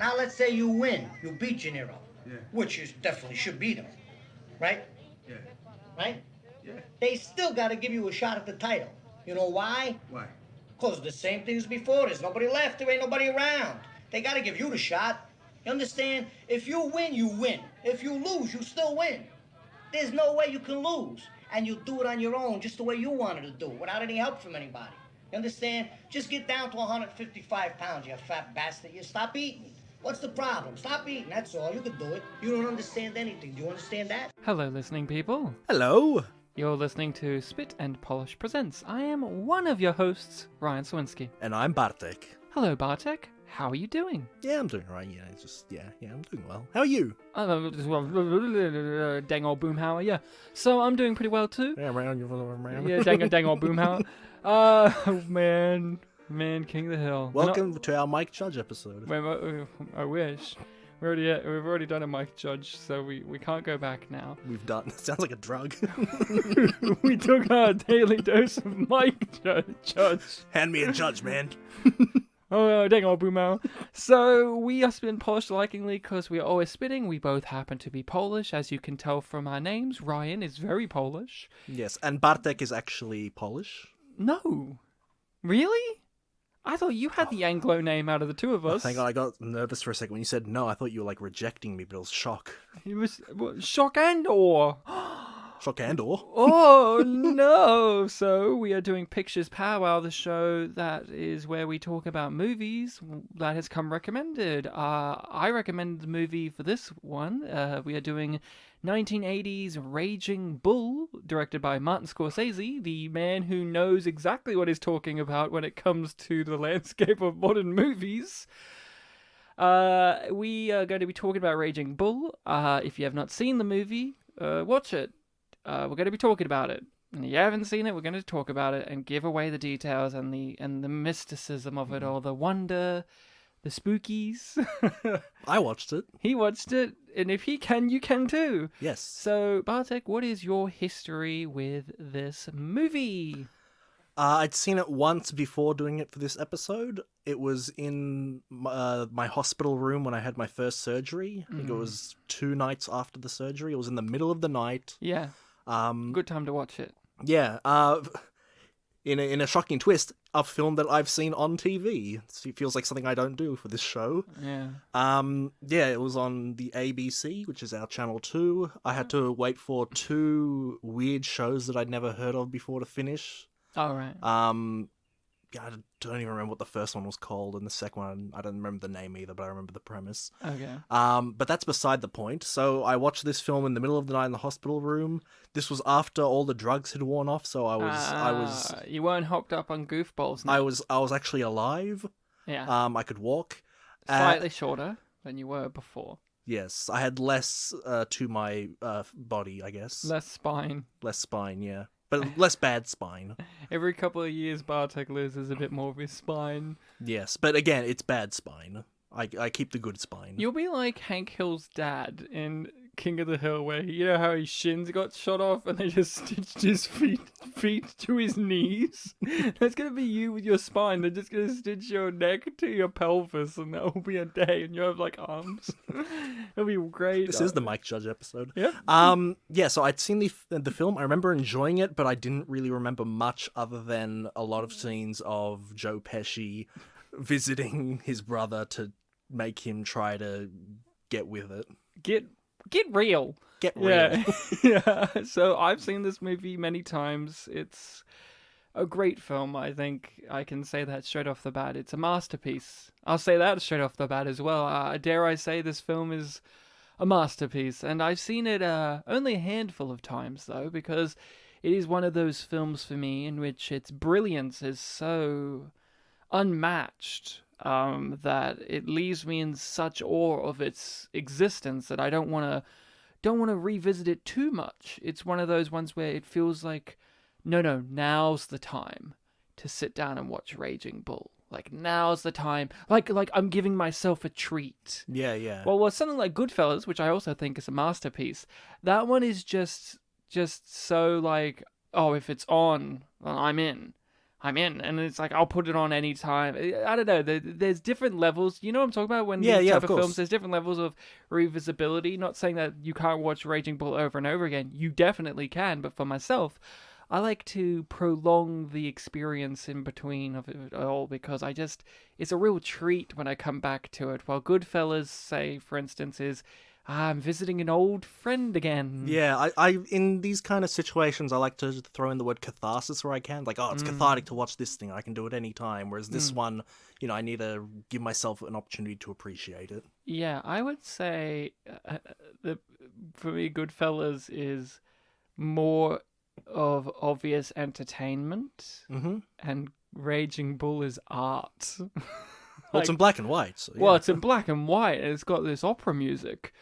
Now let's say you win. You beat De Niro. Yeah. Which you definitely should beat him. Right? Yeah. Right? Yeah. They still got to give you a shot at the title. You know why? Why? Because the same thing as before. There's nobody left. There ain't nobody around. They got to give you the shot. You understand? If you win, you win. If you lose, you still win. There's no way you can lose. And you do it on your own, just the way you wanted to do it, without any help from anybody. You understand? Just get down to 155 pounds, you fat bastard. You stop eating. What's the problem? Stop eating, that's all. You can do it. You don't understand anything. Do you understand that? Hello, listening people. Hello. You're listening to Spit and Polish Presents. I am one of your hosts, Ryan Sawinski. And I'm Bartek. Hello, Bartek. How are you doing? Yeah, I'm doing alright. Yeah, I'm doing well. How are you? Dang old Boomhauer, yeah. So I'm doing pretty well too. Yeah, around. Yeah, dang old Boomhauer. Man, King of the Hill. Welcome to our Mike Judge episode. I wish. We've already done a Mike Judge, so we can't go back now. We've done. Sounds like a drug. We took our daily dose of Mike Judge. Hand me a judge, man. Oh, dang old Boomhauer. So, we are spitting Polish likingly because we are always spitting. We both happen to be Polish, as you can tell from our names. Ryan is very Polish. Yes, and Bartek is actually Polish. No. Really? I thought you had the Anglo name out of the two of us. Thank God, I got nervous for a second when you said no. I thought you were like rejecting me, but it was shock. It was shock and awe. Shock and awe. Oh, no. So we are doing Pictures Powwow, the show that is where we talk about movies that has come recommended. I recommended the movie for this one. We are doing 1980s Raging Bull, directed by Martin Scorsese, the man who knows exactly what he's talking about when it comes to the landscape of modern movies. We are going to be talking about Raging Bull. If you have not seen the movie, watch it. We're going to be talking about it. And if you haven't seen it, we're going to talk about it and give away the details and the mysticism of it all, the wonder, the spookies. I watched it. He watched it, and if he can, you can too. Yes. So, Bartek, what is your history with this movie? I'd seen it once before doing it for this episode. It was in my hospital room when I had my first surgery. I think it was 2 nights after the surgery. It was in the middle of the night. Yeah. Good time to watch it. Yeah. In a shocking twist, a film that I've seen on TV. It feels like something I don't do for this show. Yeah. Yeah, it was on the ABC, which is our channel 2. I had to wait for 2 weird shows that I'd never heard of before to finish. All right. Yeah, I don't even remember what the first one was called, and the second one, I don't remember the name either, but I remember the premise. Okay. But that's beside the point. So I watched this film in the middle of the night in the hospital room. This was after all the drugs had worn off, so I was. You weren't hopped up on goofballs. No? I was actually alive. Yeah. I could walk. Slightly shorter than you were before. Yes, I had less to my body, I guess. Less spine. Less spine, yeah. But less bad spine. Every couple of years, Bartek loses a bit more of his spine. Yes, but again, it's bad spine. I keep the good spine. You'll be like Hank Hill's dad in King of the Hill, where you know how his shins got shot off and they just stitched his feet to his knees? That's going to be you with your spine. They're just going to stitch your neck to your pelvis, and that will be a day, and you have like arms. It'll be great. This is the Mike Judge episode. Yeah. Yeah, so I'd seen the film. I remember enjoying it, but I didn't really remember much other than a lot of scenes of Joe Pesci visiting his brother to make him try to get with it. Get real. Get real. Yeah. Yeah. So I've seen this movie many times. It's a great film. I think I can say that straight off the bat. It's a masterpiece. I'll say that straight off the bat as well. Dare I say this film is a masterpiece. And I've seen it only a handful of times, though, because it is one of those films for me in which its brilliance is so unmatched that it leaves me in such awe of its existence that I don't want to revisit it too much. It's one of those ones where it feels like, no, now's the time to sit down and watch Raging Bull. Like, now's the time. Like I'm giving myself a treat. Yeah. Well, something like Goodfellas, which I also think is a masterpiece, that one is just so like, oh, if it's on, well, I'm in. I'm in, and it's like I'll put it on anytime. I don't know. There's different levels. You know what I'm talking about? When Yeah, these yeah, type of of films, course. there's different levels of revisability. Not saying that you can't watch Raging Bull over and over again. You definitely can. But for myself, I like to prolong the experience in between of it all because it's a real treat when I come back to it. While Goodfellas, say, for instance, is I'm visiting an old friend again. Yeah, I in these kind of situations, I like to throw in the word catharsis where I can. Like, oh, it's cathartic to watch this thing. I can do it any time. Whereas this one, I need to give myself an opportunity to appreciate it. Yeah, I would say that for me, Goodfellas is more of obvious entertainment, and Raging Bull is art. Well, it's in black and white. So, yeah. Well, it's in black and white, and it's got this opera music,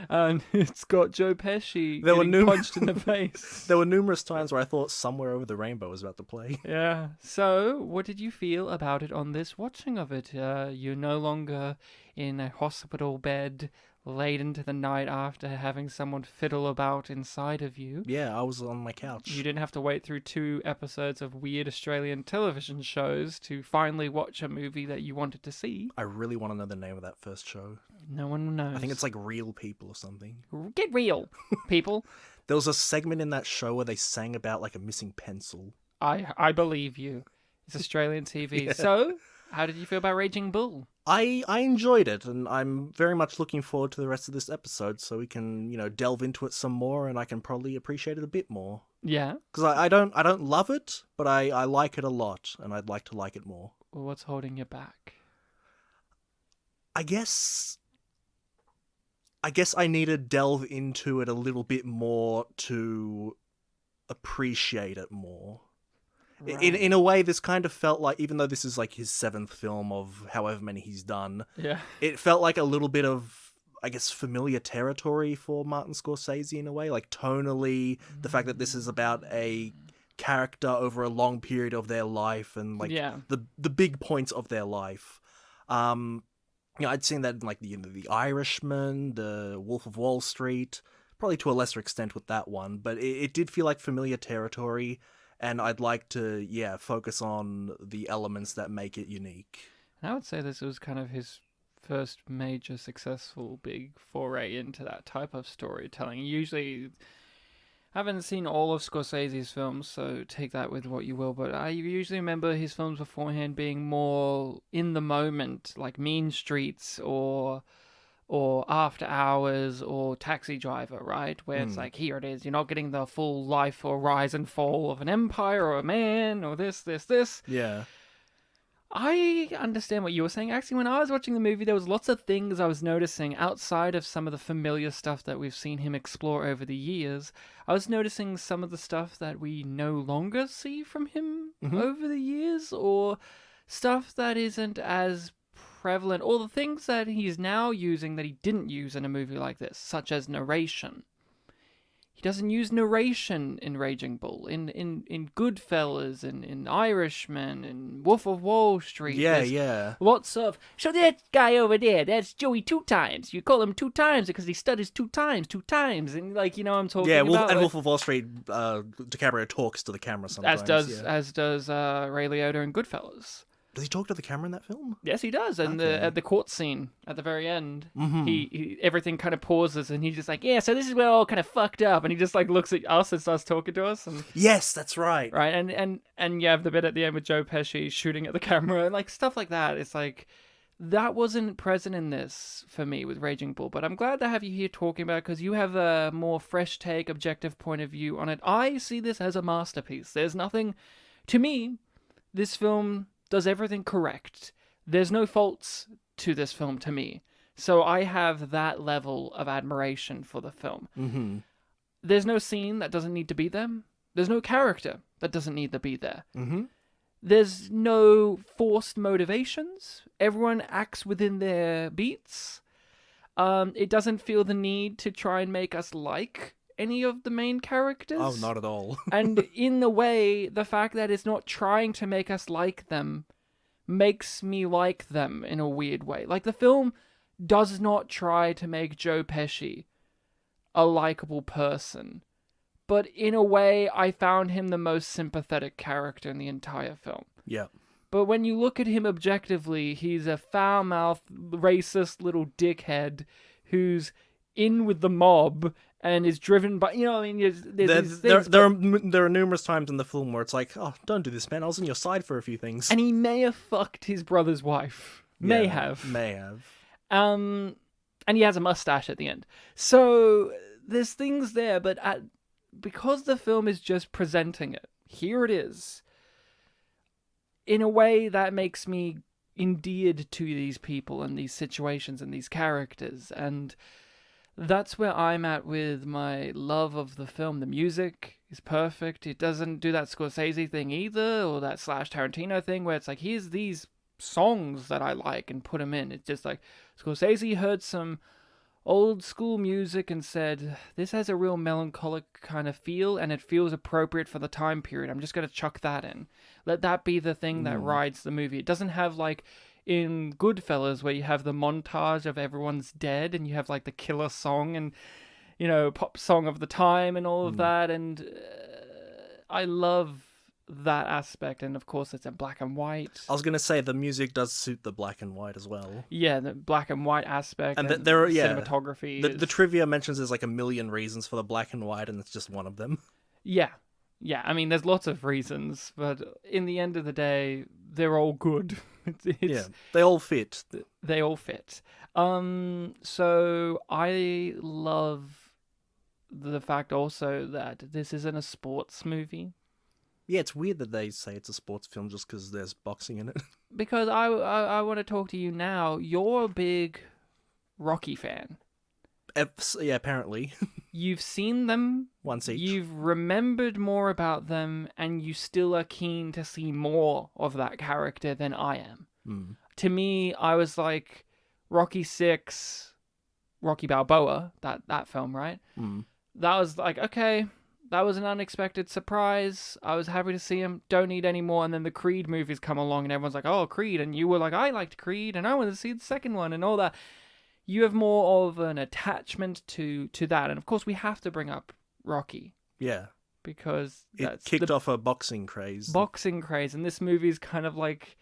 and it's got Joe Pesci getting punched in the face. There were numerous times where I thought Somewhere Over the Rainbow was about to play. Yeah. So, what did you feel about it on this watching of it? You're no longer in a hospital bed late into the night after having someone fiddle about inside of you. Yeah, I was on my couch. You didn't have to wait through 2 episodes of weird Australian television shows to finally watch a movie that you wanted to see. I really want to know the name of that first show. No one knows. I think it's like Real People or something. Get real, people. There was a segment in that show where they sang about like a missing pencil. I believe you. It's Australian TV. Yeah. So, how did you feel about Raging Bull? I enjoyed it, and I'm very much looking forward to the rest of this episode so we can, delve into it some more, and I can probably appreciate it a bit more. Yeah. Because I don't love it, but I like it a lot, and I'd like to like it more. Well, what's holding you back? I guess I need to delve into it a little bit more to appreciate it more. Right. In a way, this kind of felt like, even though this is like his 7th film of however many he's done, Yeah. it felt like a little bit of, I guess, familiar territory for Martin Scorsese in a way. Like tonally, the fact that this is about a character over a long period of their life and like the big points of their life. I'd seen that in like the Irishman, the Wolf of Wall Street, probably to a lesser extent with that one, but it did feel like familiar territory. And I'd like to, focus on the elements that make it unique. And I would say this was kind of his first major successful big foray into that type of storytelling. Usually, I haven't seen all of Scorsese's films, so take that with what you will, but I usually remember his films beforehand being more in the moment, like Mean Streets or After Hours or Taxi Driver, right? Where it's like, here it is. You're not getting the full life or rise and fall of an empire or a man or this. Yeah. I understand what you were saying. Actually, when I was watching the movie, there was lots of things I was noticing outside of some of the familiar stuff that we've seen him explore over the years. I was noticing some of the stuff that we no longer see from him over the years, or stuff that isn't as prevalent, or the things that he's now using that he didn't use in a movie like this, such as narration. He doesn't use narration in Raging Bull. In Goodfellas, in Irishman, in Wolf of Wall Street. Yeah. Lots of, so that guy over there, that's Joey 2 times. You call him 2 times because he stutters 2 times. And I'm talking about. Wolf of Wall Street, DiCaprio talks to the camera sometimes. As does Ray Liotta in Goodfellas. Does he talk to the camera in that film? Yes, he does. And at the court scene at the very end, he everything kind of pauses, and he's just like, so this is where all kind of fucked up, and he just like looks at us and starts talking to us. And yes, that's right. Right, and you have the bit at the end with Joe Pesci shooting at the camera and like stuff like that. It's like that wasn't present in this for me with Raging Bull, but I'm glad to have you here talking about it because you have a more fresh take, objective point of view on it. I see this as a masterpiece. There's nothing, to me, this film does everything correct. There's no faults to this film to me. So I have that level of admiration for the film. Mm-hmm. There's no scene that doesn't need to be there. There's no character that doesn't need to be there. Mm-hmm. There's no forced motivations. Everyone acts within their beats. It doesn't feel the need to try and make us like any of the main characters. Oh, not at all. And in the way, the fact that it's not trying to make us like them makes me like them in a weird way. Like, the film does not try to make Joe Pesci a likable person, but in a way, I found him the most sympathetic character in the entire film. Yeah. But when you look at him objectively, he's a foul-mouthed, racist little dickhead who's in with the mob and is driven by, you know, I mean, there's these things, there are numerous times in the film where it's like, oh, don't do this, man. I was on your side for a few things. and he may have fucked his brother's wife. May have. And he has a mustache at the end. So there's things there, but because the film is just presenting it, here it is, in a way that makes me endeared to these people and these situations and these characters. And that's where I'm at with my love of the film. The music is perfect. It doesn't do that Scorsese thing either, or that / Tarantino thing where it's like, here's these songs that I like and put them in. It's just like Scorsese heard some old school music and said, this has a real melancholic kind of feel and it feels appropriate for the time period. I'm just going to chuck that in. Let that be the thing that rides the movie. It doesn't have like in Goodfellas where you have the montage of everyone's dead and you have like the killer song and, you know, pop song of the time and all of that. And I love that aspect, and of course it's in black and white. I was gonna say the music does suit the black and white as well. Yeah, the black and white aspect and there are cinematography. The trivia mentions there's like a million reasons for the black and white, and it's just one of them. Yeah. I mean, there's lots of reasons, but in the end of the day, they're all good. Yeah, they all fit. They all fit. So I love the fact also that this isn't a sports movie. Yeah, it's weird that they say it's a sports film just because there's boxing in it. Because I want to talk to you now. You're a big Rocky fan. Yeah, apparently. You've seen them. Once each. You've remembered more about them, and you still are keen to see more of that character than I am. To me, I was like, Rocky 6, Rocky Balboa, that film, right? That was like, okay, that was an unexpected surprise. I was happy to see him. Don't need any more. And then the Creed movies come along and everyone's like, oh, Creed. And you were like, I liked Creed and I want to see the second one and all that. You have more of an attachment to that. And of course, we have to bring up Rocky. Yeah. Because it kicked off a boxing craze. And this movie is kind of like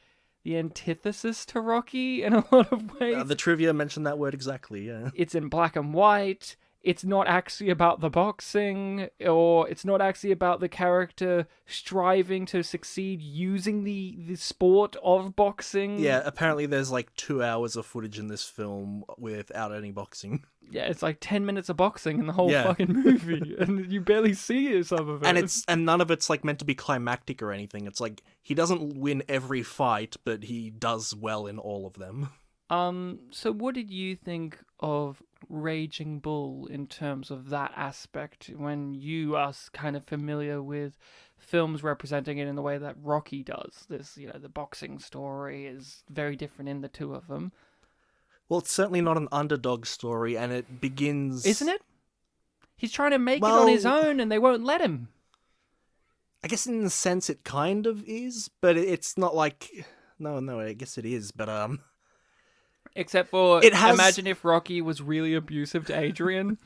the antithesis to Rocky in a lot of ways. The trivia mentioned that word exactly, yeah. It's in black and white. It's not actually about the boxing, or it's not actually about the character striving to succeed using the sport of boxing. Yeah, apparently there's like 2 hours of footage in this film without any boxing. Yeah, it's like 10 minutes of boxing in the whole fucking movie, and you barely see some of it. And none of it's like meant to be climactic or anything. It's like he doesn't win every fight, but he does well in all of them. So what did you think of Raging Bull in terms of that aspect when you are kind of familiar with films representing it in the way that Rocky does? This, the boxing story is very different in the two of them. Well, it's certainly not an underdog story, and it begins... Isn't it? He's trying to make it on his own, and they won't let him. I guess in the sense it kind of is, but it's not like... No, I guess it is, but Except for, imagine if Rocky was really abusive to Adrian.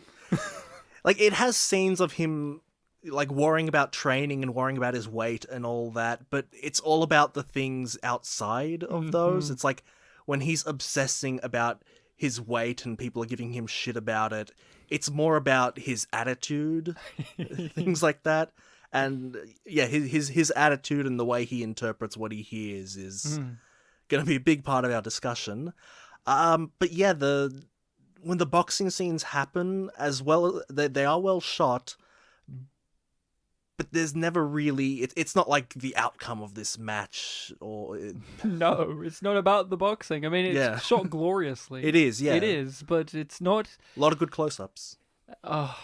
Like, it has scenes of him, like, worrying about training and worrying about his weight and all that, but it's all about the things outside of those. It's like, when he's obsessing about his weight and people are giving him shit about it, it's more about his attitude, things like that. And, yeah, his attitude and the way he interprets what he hears is going to be a big part of our discussion. But yeah, when the boxing scenes happen, as well, they are well shot, but there's never really, it's not like the outcome of this match, or... No, it's not about the boxing. I mean, it's shot gloriously. It is, yeah. It is, but it's not... A lot of good close-ups. Oh,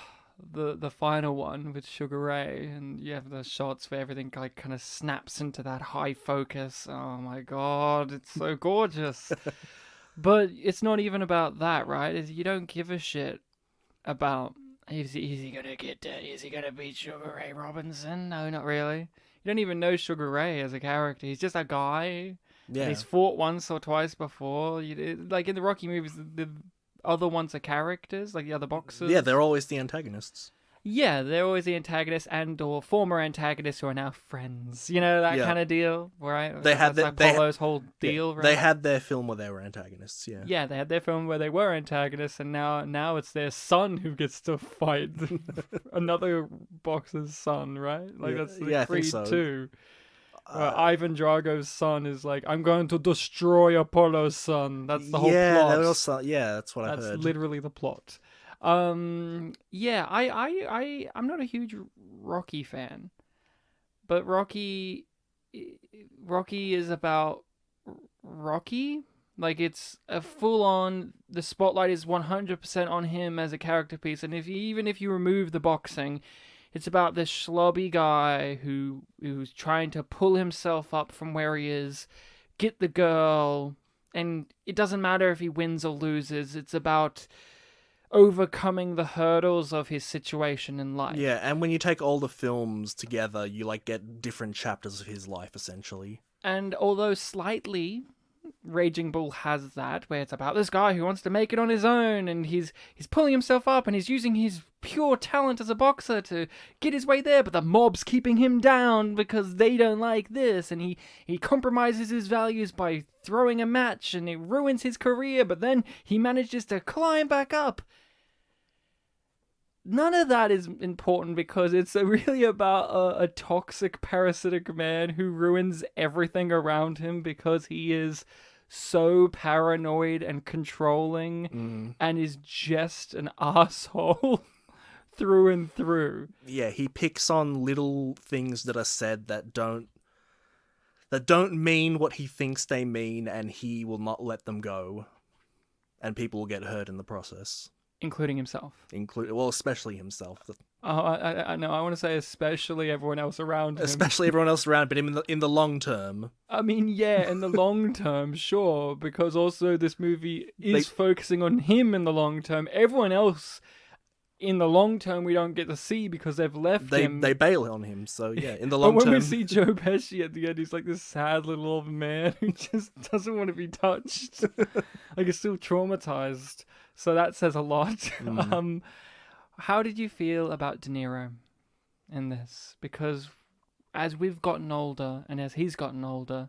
the final one with Sugar Ray, and you have the shots where everything like kind of snaps into that high focus. Oh my god, it's so gorgeous. But it's not even about that, right? You don't give a shit about is he gonna beat Sugar Ray Robinson? No, not really. You don't even know Sugar Ray as a character. He's just a guy. Yeah. He's fought once or twice before. Like in the Rocky movies, the other ones are characters, like the other boxers. Yeah, they're always the antagonists. Yeah, they're always the antagonists and or former antagonists who are now friends. You know, that Yeah. kind of deal, right? They had That's the- like they- Polo's whole Yeah, deal, right? They had their film where they were antagonists, yeah. Yeah, they had their film where they were antagonists, and now it's their son who gets to fight another boxer's son, right? Like Yeah, that's the yeah, I think Creed so. 2. Ivan Drago's son is like, I'm going to destroy Apollo's son. That's the whole plot. That's what I That's heard. literally the plot. Yeah, I'm not a huge Rocky fan, but Rocky is about Rocky. Like, it's a full-on, the spotlight is 100% on him as a character piece, and even if you remove the boxing, it's about this schlubby guy who's trying to pull himself up from where he is, get the girl, and it doesn't matter if he wins or loses. It's about overcoming the hurdles of his situation in life. Yeah, and when you take all the films together, you like get different chapters of his life, essentially. And although slightly Raging Bull has that, where it's about this guy who wants to make it on his own, and he's pulling himself up, and he's using his pure talent as a boxer to get his way there, but the mob's keeping him down because they don't like this, and he compromises his values by throwing a match, and it ruins his career, but then he manages to climb back up. None of that is important because it's really about a toxic, parasitic man who ruins everything around him because he is so paranoid and controlling and is just an asshole through and through. Yeah, he picks on little things that are said that don't mean what he thinks they mean, and he will not let them go. And people will get hurt in the process. Including himself. Especially himself. Oh, I know. I want to say especially everyone else around him. Especially everyone else around, but in the long term. I mean, yeah, in the long term, sure, because also this movie is focusing on him in the long term. Everyone else in the long term we don't get to see because they've left him. They bail on him, so yeah, in the long but when term. we see Joe Pesci at the end, he's like this sad little old man who just doesn't want to be touched. Like, he's still traumatized. So that says a lot. How did you feel about De Niro in this? Because as we've gotten older, and as he's gotten older,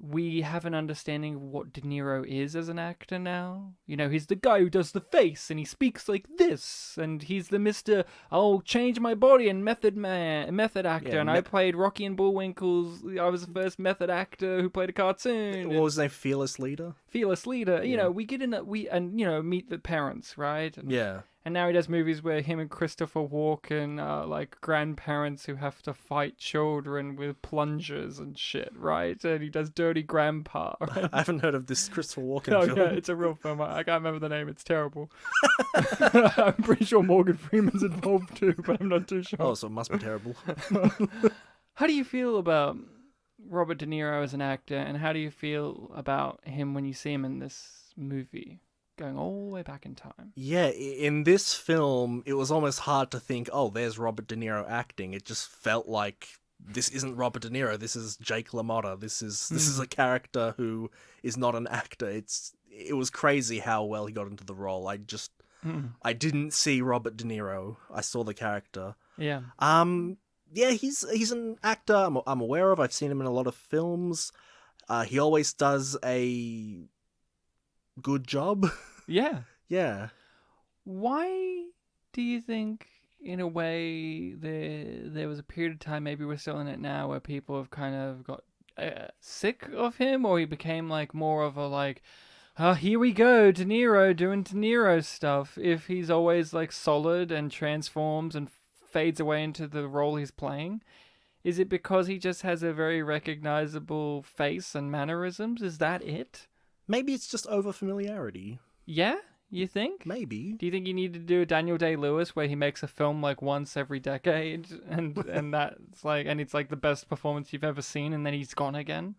we have an understanding of what De Niro is as an actor now. You know, he's the guy who does the face, and he speaks like this, and he's the Mr. I'll change my body and method actor, Yeah, and I played Rocky and Bullwinkle's. I was the first method actor who played a cartoon. What was his name? Fearless Leader? Fearless Leader. You Yeah. know, we get in meet the parents, right? Yeah. And now he does movies where him and Christopher Walken are like grandparents who have to fight children with plungers and shit, right? And he does Dirty Grandpa. Right? I haven't heard of this Christopher Walken Oh film. yeah, it's a real film. I can't remember the name. It's terrible. I'm pretty sure Morgan Freeman's involved too, but I'm not too sure. Oh, so it must be terrible. How do you feel about Robert De Niro as an actor, and how do you feel about him when you see him in this movie? Going all the way back in time. Yeah, in this film, it was almost hard to think, oh, there's Robert De Niro acting. It just felt like this isn't Robert De Niro. This is Jake LaMotta. This is a character who is not an actor. It was crazy how well he got into the role. I didn't see Robert De Niro. I saw the character. Yeah. Yeah, he's an actor I'm aware of. I've seen him in a lot of films. He always does a good job. Yeah. Yeah. Why do you think, in a way, there was a period of time, maybe we're still in it now, where people have kind of got sick of him, or he became like more of a like, oh, here we go, De Niro doing De Niro stuff, if he's always like solid and transforms and fades away into the role he's playing? Is it because he just has a very recognizable face and mannerisms? Is that it? Maybe it's just over familiarity. Yeah? You think? Maybe. Do you think you need to do a Daniel Day-Lewis where he makes a film like once every decade and that's like, and it's like the best performance you've ever seen, and then he's gone again?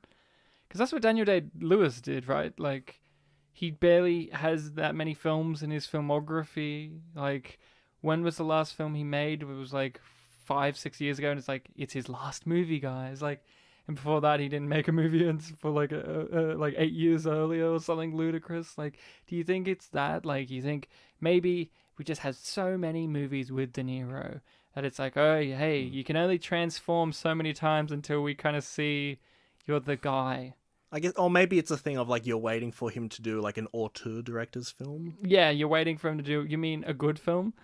Because that's what Daniel Day-Lewis did, right? Like, he barely has that many films in his filmography. Like, when was the last film he made? It was like 5-6 years ago, and it's like, it's his last movie, guys. Like, and before that he didn't make a movie for like like 8 years earlier or something ludicrous. Like, do you think it's that? Like, you think maybe we just had so many movies with De Niro that it's like, oh, hey, you can only transform so many times until we kind of see you're the guy. I guess, or maybe it's a thing of like you're waiting for him to do like an auteur director's film. Yeah, you're waiting for him to do. You mean a good film?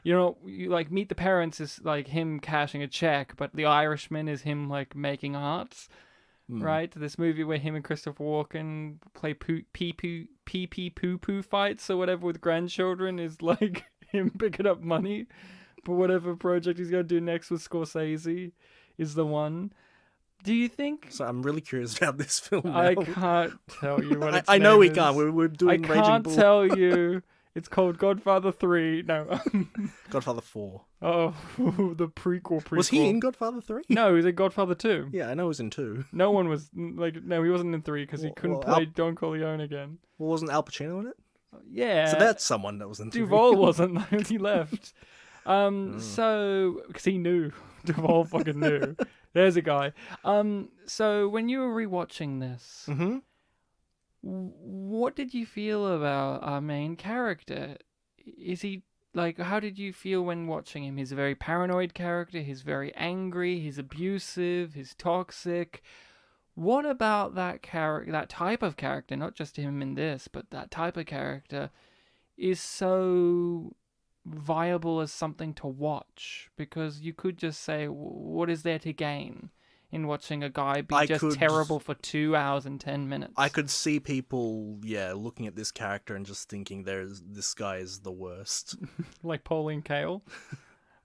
You know, you like Meet the Parents is like him cashing a check, but The Irishman is him like making art, right? This movie where him and Christopher Walken play pee poo poo fights or whatever with grandchildren is like him picking up money for whatever project he's gonna do next with Scorsese is the one. Do you think? So I'm really curious about this film now. I can't tell you what its I know name we is. can't. We're doing I Raging can't Bull. tell you. It's called Godfather 3. No. Godfather 4. Oh, the prequel. Was he in Godfather 3? No, he was in Godfather 2. Yeah, I know he was in 2. No one was like. No, he wasn't in 3 because he couldn't Well, play Don Corleone again. Well, wasn't Al Pacino in it? Yeah. So that's someone that was in 3. Duvall wasn't. He left. So because he knew. Duvall fucking knew. There's a guy. So when you were rewatching this, what did you feel about our main character? Is he like? How did you feel when watching him? He's a very paranoid character. He's very angry. He's abusive. He's toxic. What about that character? That type of character, not just him in this, but that type of character, is so viable as something to watch, because you could just say, what is there to gain in watching a guy be terrible for 2 hours and 10 minutes? I could see people, looking at this character and just thinking this guy is the worst. Like Pauline Kael,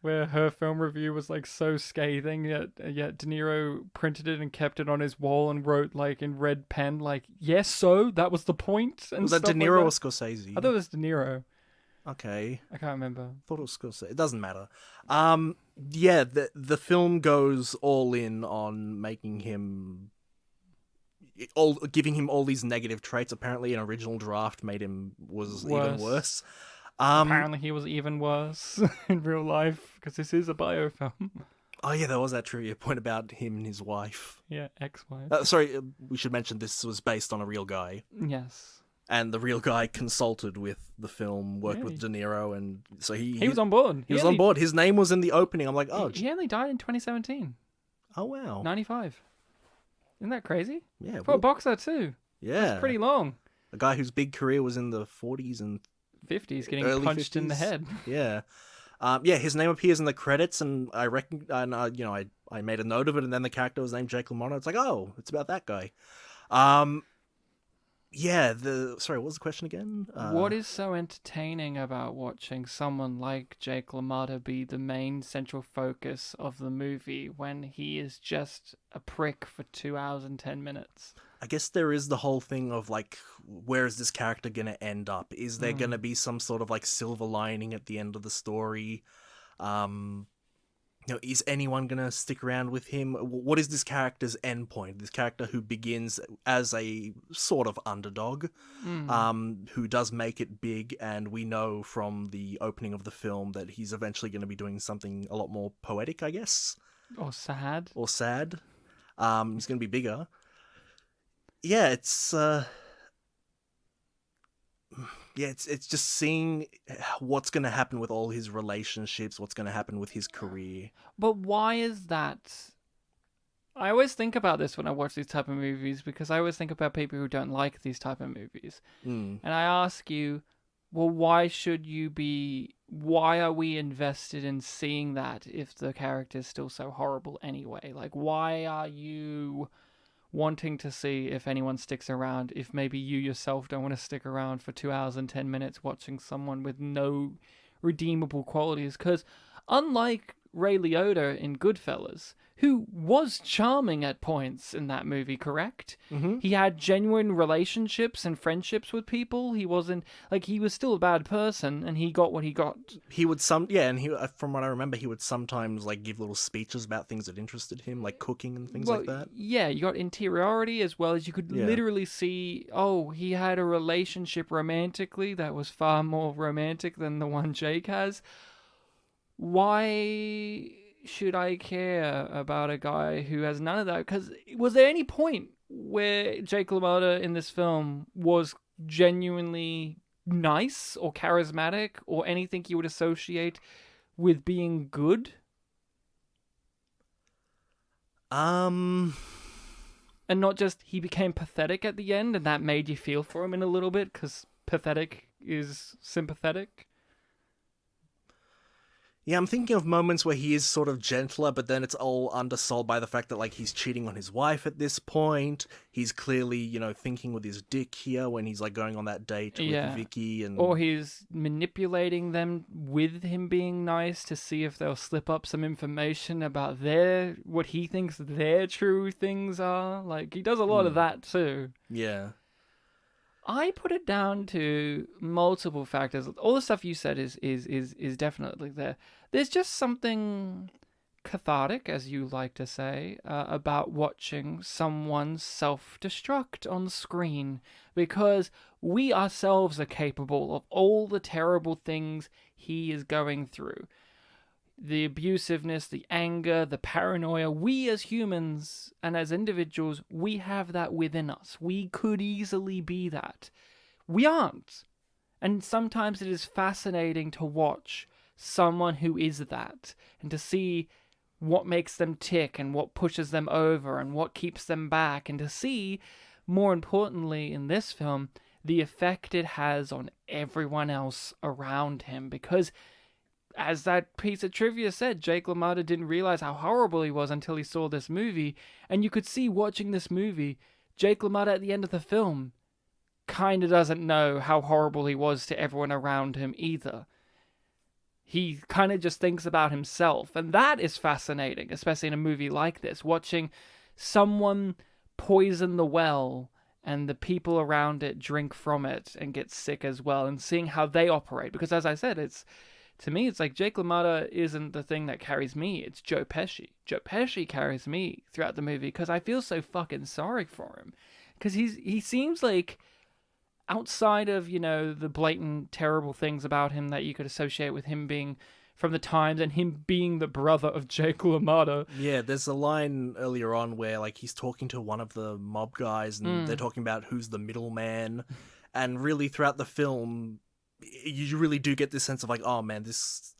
where her film review was like so scathing, yet De Niro printed it and kept it on his wall and wrote like in red pen, like, yes, so that was the point. And was that De Niro or Scorsese? I thought it was De Niro. Okay. I can't remember. Thought it was Scorsese. It doesn't matter. The film goes all in on making him giving him all these negative traits. Apparently an original draft made him even worse. Apparently he was even worse in real life, because this is a biofilm. Oh yeah, there was that trivia point about him and his wife. Yeah, ex-wife. Sorry, we should mention this was based on a real guy. Yes. And the real guy consulted with the film, worked with De Niro, and so he was on board. He was on board. His name was in the opening. I'm like, oh. He only died in 2017. Oh, wow. 95. Isn't that crazy? Yeah. For a boxer, too. Yeah. That's pretty long. A guy whose big career was in the 40s and 50s, getting early punched 50s. In the head. Yeah. His name appears in the credits, and I made a note of it, and then the character was named Jake LaMotta. It's like, oh, it's about that guy. Sorry, what was the question again? What is so entertaining about watching someone like Jake LaMotta be the main central focus of the movie when he is just a prick for 2 hours and 10 minutes? I guess there is the whole thing of like, where is this character going to end up? Is there going to be some sort of like silver lining at the end of the story? Is anyone going to stick around with him? What is this character's endpoint? This character who begins as a sort of underdog, who does make it big, and we know from the opening of the film that he's eventually going to be doing something a lot more poetic, I guess. Or sad. He's going to be bigger. Yeah, it's just seeing what's going to happen with all his relationships, what's going to happen with his career. But why is that? I always think about this when I watch these type of movies, because I always think about people who don't like these type of movies. And I ask you, well, why are we invested in seeing that if the character is still so horrible anyway? Like, why are you wanting to see if anyone sticks around, if maybe you yourself don't want to stick around for 2 hours and 10 minutes watching someone with no redeemable qualities? Because unlike Ray Liotta in Goodfellas, who was charming at points in that movie, correct? He had genuine relationships and friendships with people. He wasn't, like, he was still a bad person, and he got what he got. He would from what I remember, he would sometimes, like, give little speeches about things that interested him, like cooking and things like that. Yeah, you got interiority, as well as you could literally see, he had a relationship romantically that was far more romantic than the one Jake has. Why should I care about a guy who has none of that? Because was there any point where Jake LaMotta in this film was genuinely nice or charismatic or anything you would associate with being good? And not just he became pathetic at the end and that made you feel for him in a little bit because pathetic is sympathetic. Yeah, I'm thinking of moments where he is sort of gentler, but then it's all undersold by the fact that, like, he's cheating on his wife at this point. He's clearly, you know, thinking with his dick here when he's, like, going on that date with Vicky. Or he's manipulating them with him being nice to see if they'll slip up some information about what he thinks their true things are. Like, he does a lot of that, too. Yeah. I put it down to multiple factors. All the stuff you said is definitely there. There's just something cathartic, as you like to say, about watching someone self-destruct on screen, because we ourselves are capable of all the terrible things he is going through. The abusiveness, the anger, the paranoia. We as humans and as individuals, we have that within us. We could easily be that. We aren't. And sometimes it is fascinating to watch someone who is that and to see what makes them tick and what pushes them over and what keeps them back, and to see, more importantly in this film, the effect it has on everyone else around him. Because as that piece of trivia said, Jake LaMotta didn't realize how horrible he was until he saw this movie. And you could see watching this movie, Jake LaMotta at the end of the film kind of doesn't know how horrible he was to everyone around him either. He kind of just thinks about himself. And that is fascinating, especially in a movie like this. Watching someone poison the well and the people around it drink from it and get sick as well. And seeing how they operate. Because as I said, to me, it's like Jake LaMotta isn't the thing that carries me. It's Joe Pesci. Joe Pesci carries me throughout the movie because I feel so fucking sorry for him. Because he seems like, outside of, you know, the blatant, terrible things about him that you could associate with him being from the Times and him being the brother of Jake LaMotta. Yeah, there's a line earlier on where, like, he's talking to one of the mob guys and they're talking about who's the middleman. And really, throughout the film, you really do get this sense of like, oh man, this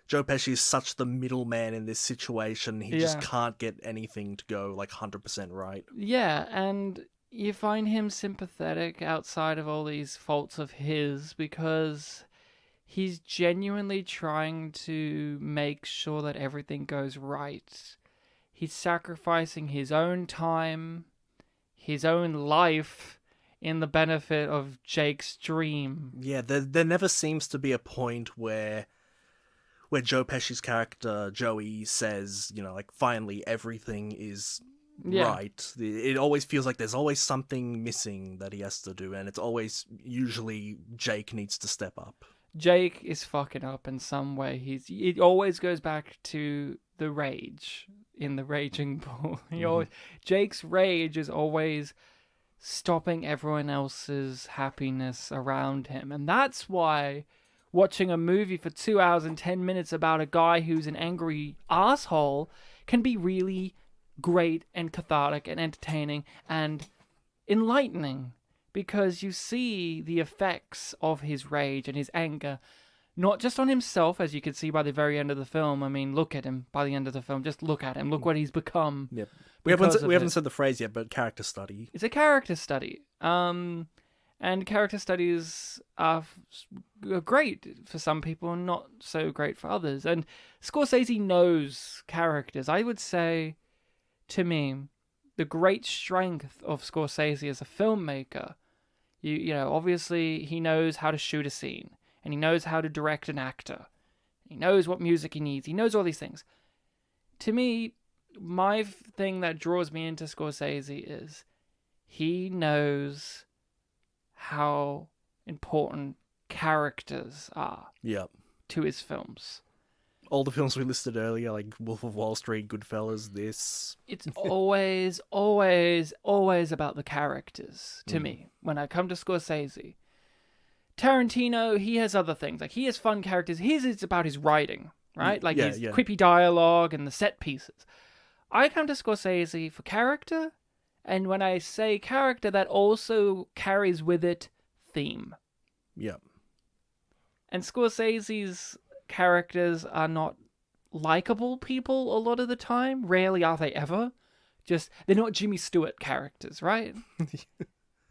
Joe Pesci is such the middleman in this situation. He just can't get anything to go like 100% right. Yeah, and you find him sympathetic outside of all these faults of his because he's genuinely trying to make sure that everything goes right. He's sacrificing his own time, his own life, in the benefit of Jake's dream. Yeah, there never seems to be a point where Joe Pesci's character, Joey, says, you know, like, finally everything is right. It always feels like there's always something missing that he has to do, and it's always usually Jake needs to step up. Jake is fucking up in some way. It always goes back to the rage in the raging bull. Jake's rage is always stopping everyone else's happiness around him. And that's why watching a movie for 2 hours and 10 minutes about a guy who's an angry asshole can be really great and cathartic and entertaining and enlightening, because you see the effects of his rage and his anger, not just on himself, as you can see by the very end of the film. I mean, look at him by the end of the film. Just look at him. Look what he's become. Yep. We haven't said the phrase yet, but character study. It's a character study. And character studies are great for some people and not so great for others. And Scorsese knows characters. I would say, to me, the great strength of Scorsese as a filmmaker, you know, obviously he knows how to shoot a scene, and he knows how to direct an actor. He knows what music he needs. He knows all these things. To me, my thing that draws me into Scorsese is he knows how important characters are to his films. All the films we listed earlier, like Wolf of Wall Street, Goodfellas, this. It's always, always, always about the characters to me when I come to Scorsese. Tarantino, he has other things. Like, he has fun characters. His is about his writing. right? Like yeah, his yeah. quippy dialogue and the set pieces. I come to Scorsese for character, and when I say character, that also carries with it theme. Yeah. And Scorsese's characters are not likable people a lot of the time. Rarely are they ever. They're not Jimmy Stewart characters, right?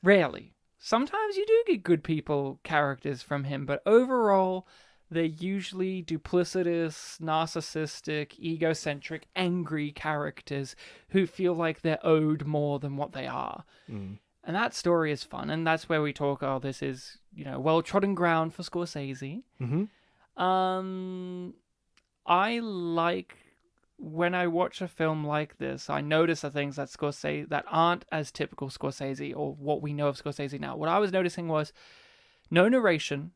Rarely. Sometimes you do get good people characters from him, but overall, they're usually duplicitous, narcissistic, egocentric, angry characters who feel like they're owed more than what they are. Mm. And that story is fun, and that's where we talk, this is, well-trodden ground for Scorsese. Mm-hmm. I like, when I watch a film like this, I notice the things that Scorsese, that aren't as typical Scorsese, or what we know of Scorsese now. What I was noticing was no narration.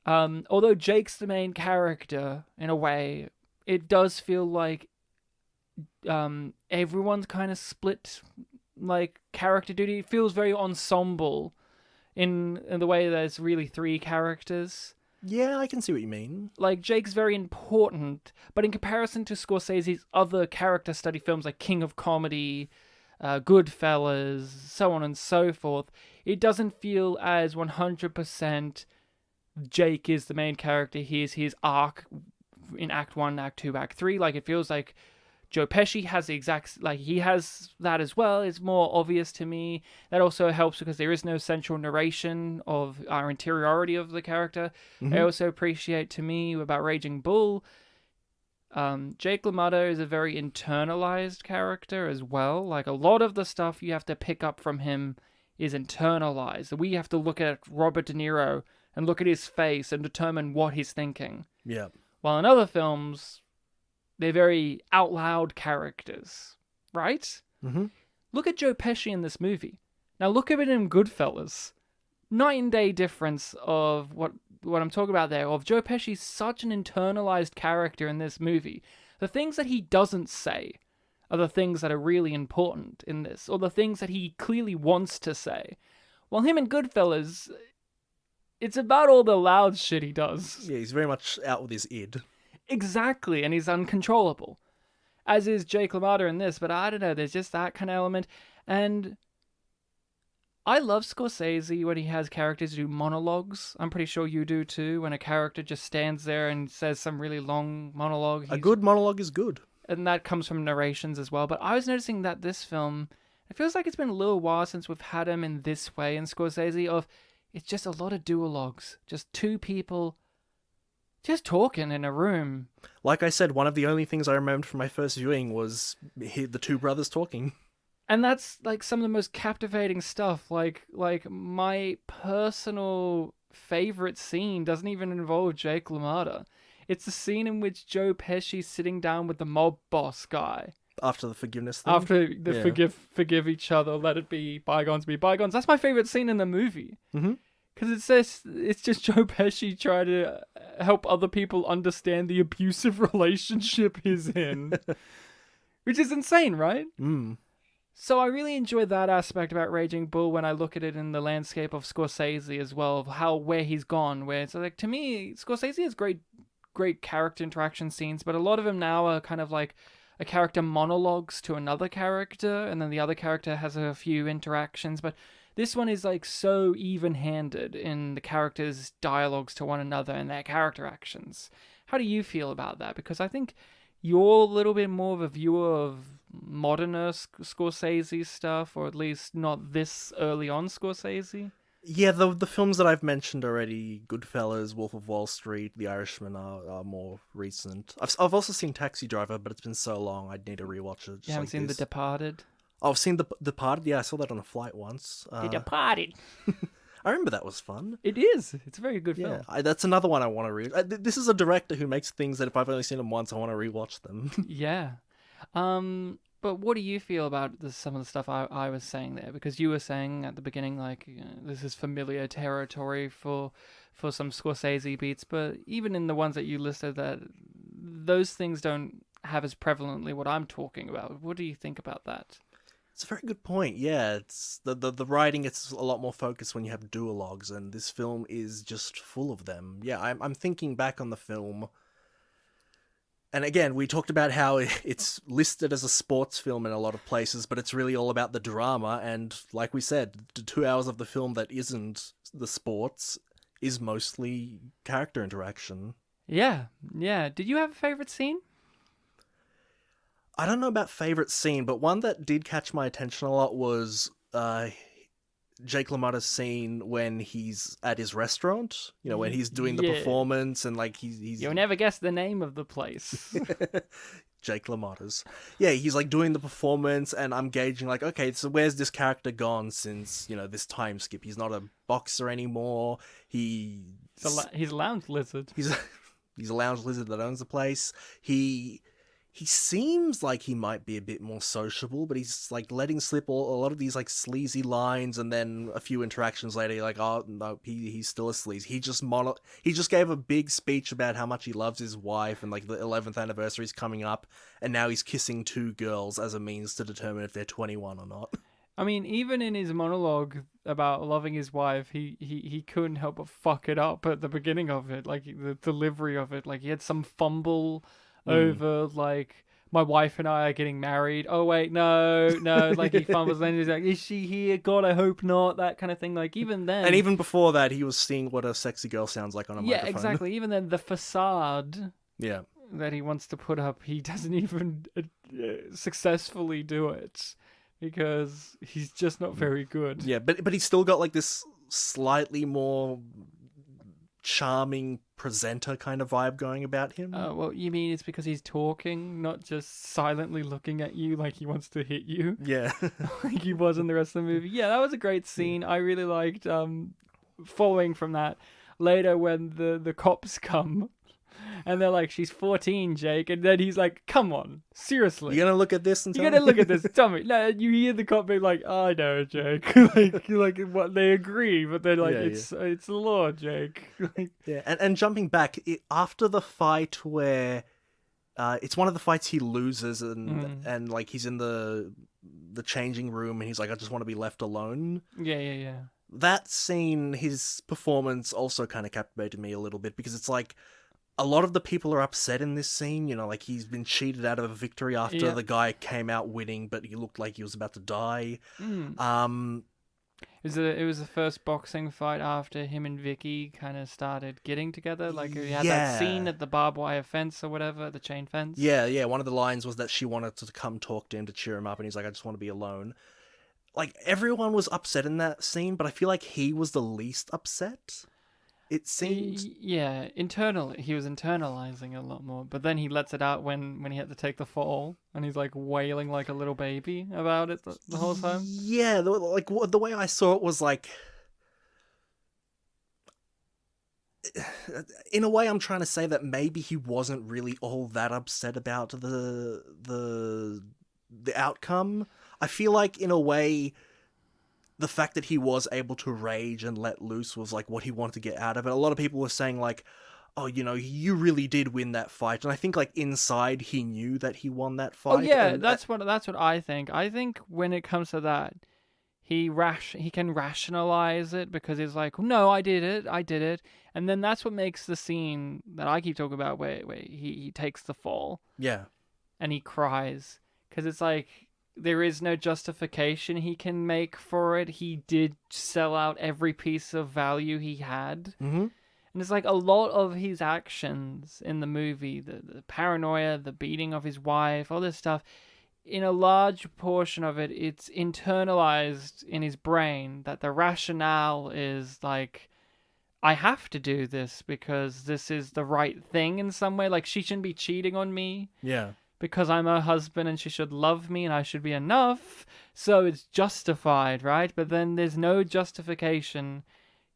Although Jake's the main character, in a way, it does feel like everyone's kind of split, like, character duty. It feels very ensemble in the way there's really three characters. Yeah, I can see what you mean. Like, Jake's very important, but in comparison to Scorsese's other character study films like King of Comedy, Goodfellas, so on and so forth, it doesn't feel as 100% Jake is the main character. Here's his arc in Act 1, Act 2, Act 3. Like, it feels like Joe Pesci has the exact, like, he has that as well. It's more obvious to me. That also helps because there is no central narration of our interiority of the character. Mm-hmm. I also appreciate, to me, about Raging Bull, Jake LaMotta is a very internalized character as well. Like, a lot of the stuff you have to pick up from him is internalized. We have to look at Robert De Niro and look at his face and determine what he's thinking. Yeah. While in other films, they're very out loud characters, right? Mm-hmm. Look at Joe Pesci in this movie. Now look at it in Goodfellas. Night and day difference of what I'm talking about there. Of Joe Pesci's such an internalized character in this movie. The things that he doesn't say are the things that are really important in this, or the things that he clearly wants to say. While him in Goodfellas, it's about all the loud shit he does. Yeah, he's very much out with his id. Exactly, and he's uncontrollable. As is Jake LaMotta in this, but I don't know, there's just that kind of element. And I love Scorsese when he has characters do monologues. I'm pretty sure you do too, when a character just stands there and says some really long monologue. A good monologue is good. And that comes from narrations as well. But I was noticing that this film, it feels like it's been a little while since we've had him in this way in Scorsese, of it's just a lot of duologues. Just two people just talking in a room. Like I said, one of the only things I remembered from my first viewing was the two brothers talking. And that's like some of the most captivating stuff. Like my personal favorite scene doesn't even involve Jake LaMotta. It's the scene in which Joe Pesci's sitting down with the mob boss guy. After the forgiveness thing? After the forgive each other, let it be bygones be bygones. That's my favorite scene in the movie. Mm-hmm. Because it's just Joe Pesci trying to help other people understand the abusive relationship he's in. Which is insane, right? Mm. So I really enjoy that aspect about Raging Bull when I look at it in the landscape of Scorsese as well, of where he's gone. Where it's like, to me, Scorsese has great character interaction scenes, but a lot of them now are kind of like a character monologues to another character, and then the other character has a few interactions. But this one is like so even-handed in the characters' dialogues to one another and their character actions. How do you feel about that? Because I think you're a little bit more of a viewer of moderner Scorsese stuff, or at least not this early on Scorsese. Yeah, the films that I've mentioned already, Goodfellas, Wolf of Wall Street, The Irishman, are more recent. I've also seen Taxi Driver, but it's been so long I'd need to rewatch it. You haven't seen The Departed? Oh, I've seen The Departed. Yeah, I saw that on a flight once. The Departed. I remember that was fun. It is. It's a very good film. That's another one I want to read. This is a director who makes things that if I've only seen them once, I want to rewatch them. Yeah. But what do you feel about some of the stuff I was saying there? Because you were saying at the beginning, like, this is familiar territory for some Scorsese beats, but even in the ones that you listed, that those things don't have as prevalently what I'm talking about. What do you think about that? It's a very good point. Yeah, it's the writing gets a lot more focused when you have duologues, and this film is just full of them. Yeah, I'm thinking back on the film. And again, we talked about how it's listed as a sports film in a lot of places, but it's really all about the drama. And like we said, the 2 hours of the film that isn't the sports is mostly character interaction. Yeah, yeah. Did you have a favorite scene? I don't know about favorite scene, but one that did catch my attention a lot was Jake LaMotta's scene when he's at his restaurant. You know, when he's doing the performance and like he's You'll never guess the name of the place. Jake LaMotta's. Yeah, he's like doing the performance, and I'm gauging like, okay, so where's this character gone since, you know, this time skip? He's not a boxer anymore. He's a lounge lizard. He's a lounge lizard that owns the place. He seems like he might be a bit more sociable, but he's like letting slip a lot of these like sleazy lines, and then a few interactions later, you're like, oh no, he's still a sleaze. He just gave a big speech about how much he loves his wife, and like the 11th anniversary is coming up, and now he's kissing 2 girls as a means to determine if they're 21 or not. I mean, even in his monologue about loving his wife, he couldn't help but fuck it up at the beginning of it, like the delivery of it. Like he had some fumble over like, my wife and I are getting married. Oh wait, no, like he fumbles, then he's like, is she here? God, I hope not. That kind of thing. Like even then, and even before that, he was seeing what a sexy girl sounds like on a microphone. Yeah, exactly. Even then, the facade that he wants to put up, he doesn't even successfully do it because he's just not very good. Yeah, but he's still got like this slightly more charming presenter kind of vibe going about him. Well, you mean it's because he's talking, not just silently looking at you like he wants to hit you? Yeah. Like he was in the rest of the movie. Yeah, that was a great scene. I really liked following from that later when the cops come and they're like, she's 14, Jake, and then he's like, come on, seriously, you're gonna look at this and you're gonna look at this, tell me. No, you hear the cop being like, I know, Jake. like what they agree, but they're like, it's the law, Jake. Yeah, and jumping back after the fight where it's one of the fights he loses, and like he's in the changing room and he's like, I just want to be left alone. Yeah. That scene, his performance also kind of captivated me a little bit, because it's like, a lot of the people are upset in this scene, you know, like he's been cheated out of a victory after the guy came out winning, but he looked like he was about to die. It was the first boxing fight after him and Vicky kind of started getting together. Like he had that scene at the barbed wire fence or whatever, the chain fence. Yeah. One of the lines was that she wanted to come talk to him to cheer him up, and he's like, I just want to be alone. Like everyone was upset in that scene, but I feel like he was the least upset. It seems... Yeah, he was internalizing a lot more, but then he lets it out when he had to take the fall, and he's like wailing like a little baby about it the whole time. Yeah, the way I saw it was like... In a way, I'm trying to say that maybe he wasn't really all that upset about the outcome. I feel like, in a way, the fact that he was able to rage and let loose was like what he wanted to get out of it. A lot of people were saying like, oh, you know, you really did win that fight. And I think like inside he knew that he won that fight. Oh yeah, that's what I think. I think when it comes to that, he can rationalize it because he's like, no, I did it. And then that's what makes the scene that I keep talking about where he takes the fall. Yeah. And he cries. Because it's like, there is no justification he can make for it. He did sell out every piece of value he had. Mm-hmm. And it's like a lot of his actions in the movie, the paranoia, the beating of his wife, all this stuff, in a large portion of it, it's internalized in his brain that the rationale is like, I have to do this because this is the right thing in some way. Like, she shouldn't be cheating on me. Yeah. Because I'm her husband and she should love me and I should be enough. So it's justified, right? But then there's no justification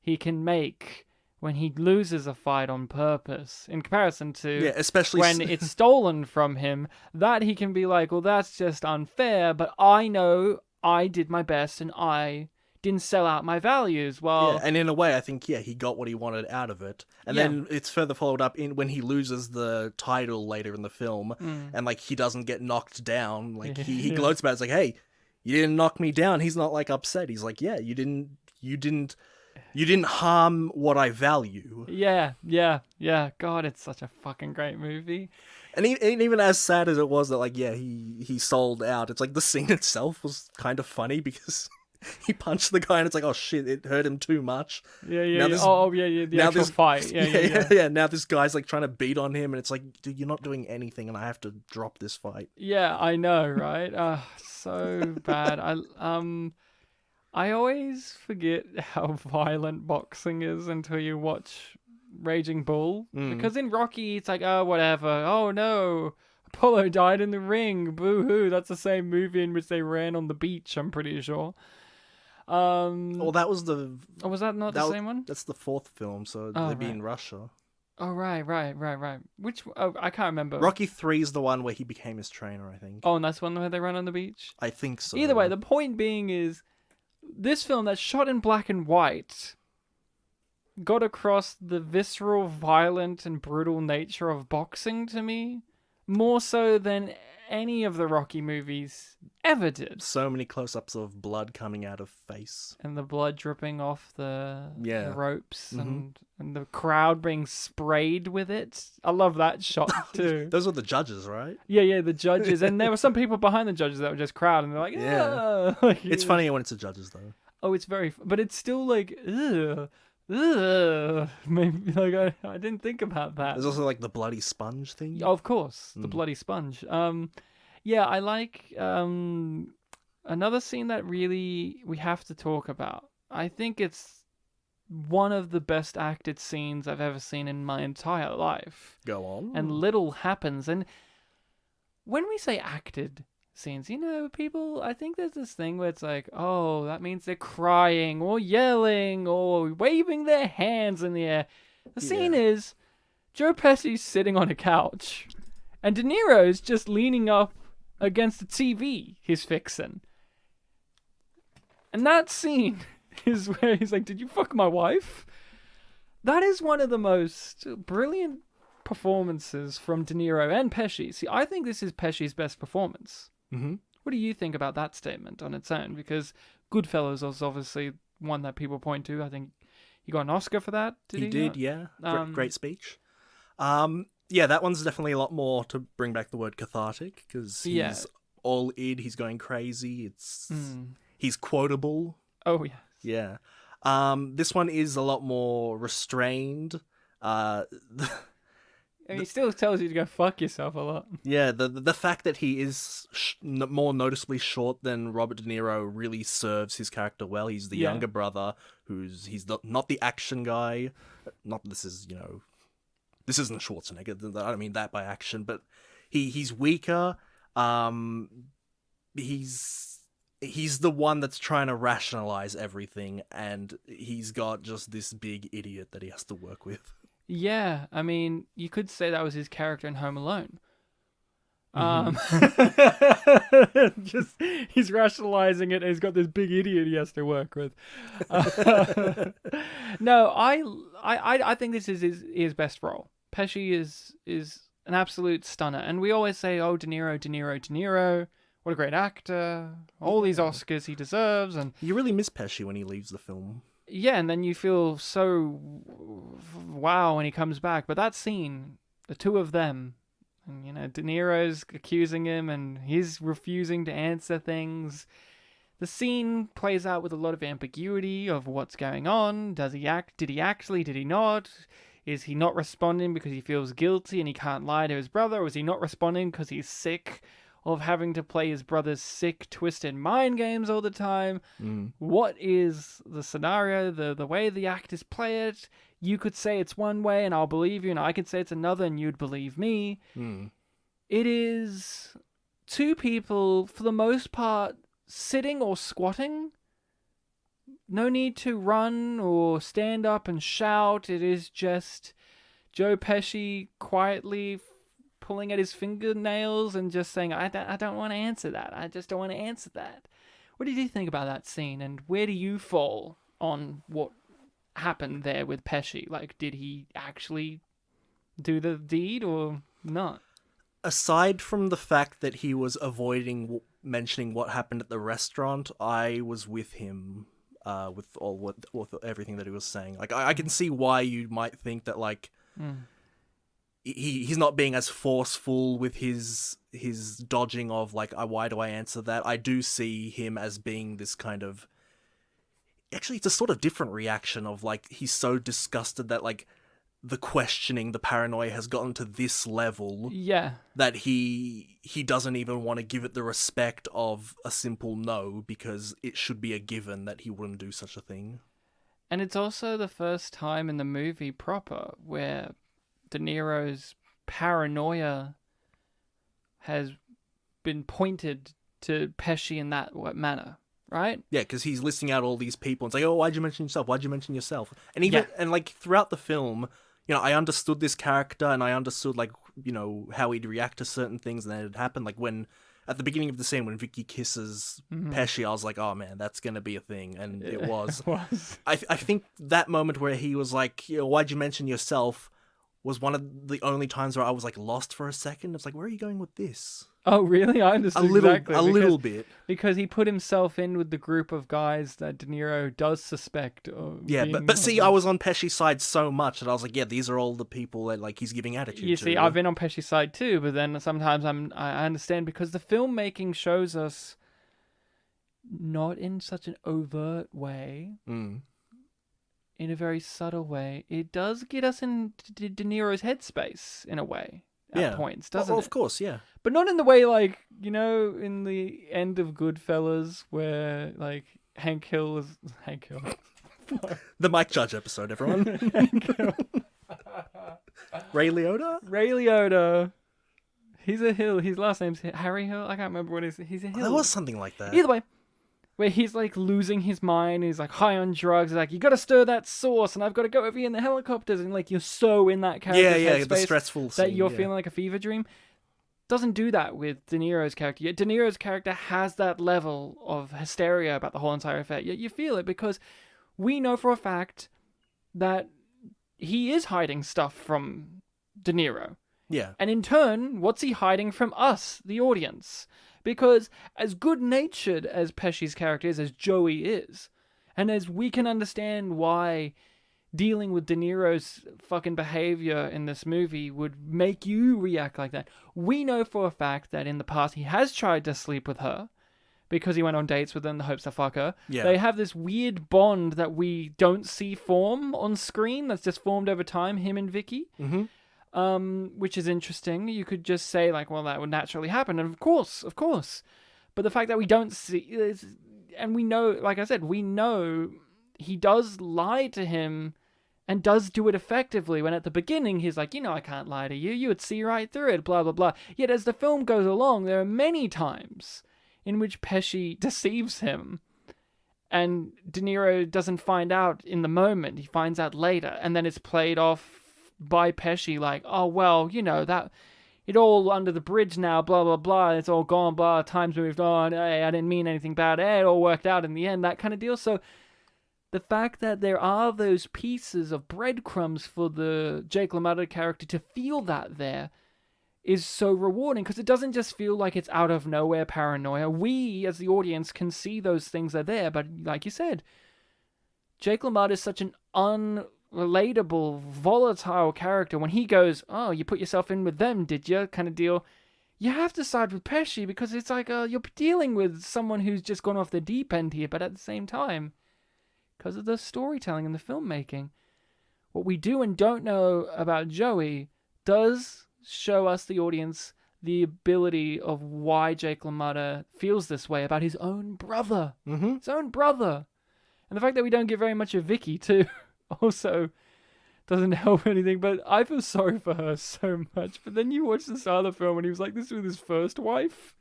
he can make when he loses a fight on purpose. In comparison to especially when it's stolen from him, that he can be like, well, that's just unfair. But I know I did my best and I didn't sell out my values. Well, and in a way, I think, he got what he wanted out of it. And then it's further followed up in when he loses the title later in the film, and like he doesn't get knocked down. Like he gloats about it. It's like, hey, you didn't knock me down. He's not like upset. He's like, yeah, you didn't harm what I value. Yeah. God, it's such a fucking great movie. And even as sad as it was that, like, yeah, he sold out, it's like the scene itself was kind of funny because he punched the guy and it's like, oh shit, it hurt him too much. Yeah, yeah, Now yeah. this- The now actual this- fight. Yeah. Now this guy's like trying to beat on him and it's like, dude, you're not doing anything and I have to drop this fight. Yeah, I know, right? So bad. I always forget how violent boxing is until you watch Raging Bull. Because in Rocky, it's like, oh, whatever. Oh, no. Apollo died in the ring. Boo-hoo. That's the same movie in which they ran on the beach, I'm pretty sure. Well, that was the... Oh, was that not the same one? That's the fourth film, so Oh, they'd be right. in Russia. Oh, right. Which... Oh, I can't remember. Rocky 3 is the one where he became his trainer, I think. Oh, and that's one where they run on the beach? I think so. Either way, the point being is, this film that's shot in black and white got across the visceral, violent, and brutal nature of boxing to me more so than any of the Rocky movies ever did. So many close-ups of blood coming out of face. And the blood dripping off the Yeah. ropes and the crowd being sprayed with it. I love that shot too. Those were the judges, right? Yeah, the judges. And there were some people behind the judges that were just crowd and they're like, Yeah. yeah. It's funny when it's the judges, though. Oh, it's very... But it's still like, ugh. Maybe, like, I didn't think about that. There's also, like, the bloody sponge thing. Oh, of course, the bloody sponge. Yeah, I like another scene that really we have to talk about. I think it's one of the best acted scenes I've ever seen in my entire life. Go on. And little happens. And when we say acted scenes, people, I think there's this thing where it's like, oh, that means they're crying or yelling or waving their hands in the air. The scene is Joe Pesci's sitting on a couch and De Niro's just leaning up against the TV he's fixing. And that scene is where he's like, did you fuck my wife? That is one of the most brilliant performances from De Niro and Pesci. See, I think this is Pesci's best performance. Mm-hmm. What do you think about that statement on its own? Because Goodfellas is obviously one that people point to. I think he got an Oscar for that. Did he? He did, not? yeah. Great speech. Yeah, that one's definitely a lot more, to bring back the word, cathartic, because he's all id, he's going crazy, he's quotable. Oh, yeah. Yeah. This one is a lot more restrained. And he still tells you to go fuck yourself a lot. Yeah, the fact that he is more noticeably short than Robert De Niro really serves his character well. He's the younger brother he's not the action guy. Not this is, this isn't Schwarzenegger. I don't mean that by action, but he's weaker. He's the one that's trying to rationalize everything, and he's got just this big idiot that he has to work with. Yeah, I mean, you could say that was his character in Home Alone. Just he's rationalizing it and he's got this big idiot he has to work with. No, I think this is his best role. Pesci is an absolute stunner, and we always say, oh, De Niro, what a great actor, all these Oscars he deserves. And you really miss Pesci when he leaves the film. Yeah, and then you feel so wow when he comes back. But that scene, the two of them, and De Niro's accusing him and he's refusing to answer things. The scene plays out with a lot of ambiguity of what's going on. Does he act? Did he actually? Did he not? Is he not responding because he feels guilty and he can't lie to his brother? Or is he not responding because he's sick of having to play his brother's sick, twisted mind games all the time? What is the scenario, the way the actors play it? You could say it's one way and I'll believe you, and I could say it's another and you'd believe me. It is two people, for the most part, sitting or squatting. No need to run or stand up and shout. It is just Joe Pesci quietly pulling at his fingernails and just saying, I don't want to answer that. I just don't want to answer that. What did you think about that scene, and where do you fall on what happened there with Pesci? Like, did he actually do the deed or not? Aside from the fact that he was avoiding mentioning what happened at the restaurant, I was with him with everything that he was saying. Like, I can see why you might think that, like, he's not being as forceful with his dodging of like, why do I answer that? I do see him as being this kind of, actually it's a sort of different reaction of like, he's so disgusted that like the questioning, the paranoia has gotten to this level that he doesn't even want to give it the respect of a simple no, because it should be a given that he wouldn't do such a thing. And it's also the first time in the movie proper where De Niro's paranoia has been pointed to Pesci in that manner, right? Yeah, because he's listing out all these people and it's like, oh, why'd you mention yourself? Why'd you mention yourself? And even and like throughout the film, you know, I understood this character and I understood like, you know, how he'd react to certain things, and then it happened like when at the beginning of the scene when Vicky kisses Pesci, I was like, oh man, that's gonna be a thing, and it was. It was. I think that moment where he was like, you know, why'd you mention yourself, was one of the only times where I was like lost for a second. It's like, where are you going with this? Oh, really? I understood exactly. A little bit. Because he put himself in with the group of guys that De Niro does suspect. Yeah, but see, I was on Pesci's side so much that I was like, yeah, these are all the people that like he's giving attitude to. You see, I've been on Pesci's side too, but then sometimes I understand because the filmmaking shows us not in such an overt way. In a very subtle way, it does get us in De Niro's headspace in a way at points, doesn't it? Of course, yeah. But not in the way like, you know, in the end of Goodfellas where like Hank Hill. The Mike Judge episode, everyone. Ray Liotta? He's a Hill. His last name's Harry Hill. I can't remember what it is. He's a Hill. There was something like that. Either way. Where he's like losing his mind, he's like high on drugs, he's like, you gotta stir that sauce, and I've gotta go over here in the helicopters, and like you're so in that character's headspace the stressful scene, that you're feeling like a fever dream. Doesn't do that with De Niro's character. Yet De Niro's character has that level of hysteria about the whole entire affair. Yet you feel it because we know for a fact that he is hiding stuff from De Niro. Yeah. And in turn, what's he hiding from us, the audience? Because as good-natured as Pesci's character is, as Joey is, and as we can understand why dealing with De Niro's fucking behavior in this movie would make you react like that, we know for a fact that in the past he has tried to sleep with her because he went on dates with her in the hopes to fuck her. Yeah. They have this weird bond that we don't see form on screen, that's just formed over time, him and Vicky. Which is interesting. You could just say, like, well, that would naturally happen. And of course. But the fact that we don't see... And we know, like I said, we know he does lie to him and does do it effectively. When at the beginning, he's like, you know, I can't lie to you. You would see right through it, blah, blah, blah. Yet as the film goes along, there are many times in which Pesci deceives him. And De Niro doesn't find out in the moment. He finds out later. And then it's played off by Pesci like, oh well, you know, that it all under the bridge now, blah blah blah, it's all gone, blah, time's moved on, hey, I didn't mean anything bad, hey, it all worked out in the end, that kind of deal. So the fact that there are those pieces of breadcrumbs for the Jake LaMotta character to feel that there is so rewarding, because it doesn't just feel like it's out of nowhere paranoia. We as the audience can see those things are there, but like you said, Jake LaMotta is such an relatable, volatile character. When he goes, oh, you put yourself in with them, did you? Kind of deal. You have to side with Pesci because it's like you're dealing with someone who's just gone off the deep end here, but at the same time, because of the storytelling and the filmmaking, what we do and don't know about Joey does show us, the audience, the ability of why Jake LaMotta feels this way about his own brother. His own brother. And the fact that we don't get very much of Vicky, too, also doesn't help anything, but I feel sorry for her so much. But then you watch this other film and he was like this with his first wife,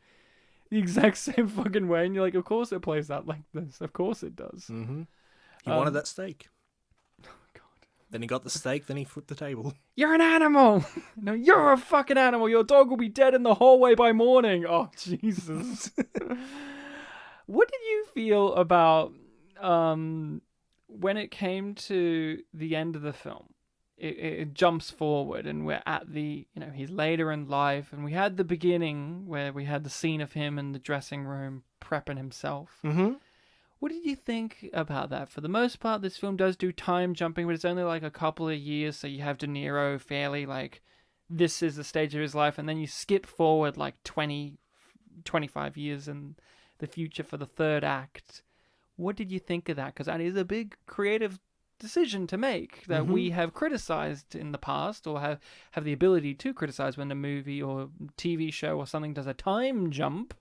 the exact same fucking way, and you're like, of course it plays out like this. Of course it does. He wanted that steak. Oh, God. Then he got the steak, then he flipped the table. You're an animal! No, you're a fucking animal! Your dog will be dead in the hallway by morning! Oh, Jesus. What did you feel about... when it came to the end of the film, it jumps forward and we're at the, you know, he's later in life, and we had the beginning where we had the scene of him in the dressing room prepping himself. What did you think about that? For the most part, this film does do time jumping, but it's only like a couple of years, so you have De Niro fairly like this is the stage of his life, and then you skip forward like 20, 25 years in the future for the third act. What did you think of that? Because that is a big creative decision to make that we have criticized in the past, or have the ability to criticize when a movie or TV show or something does a time jump.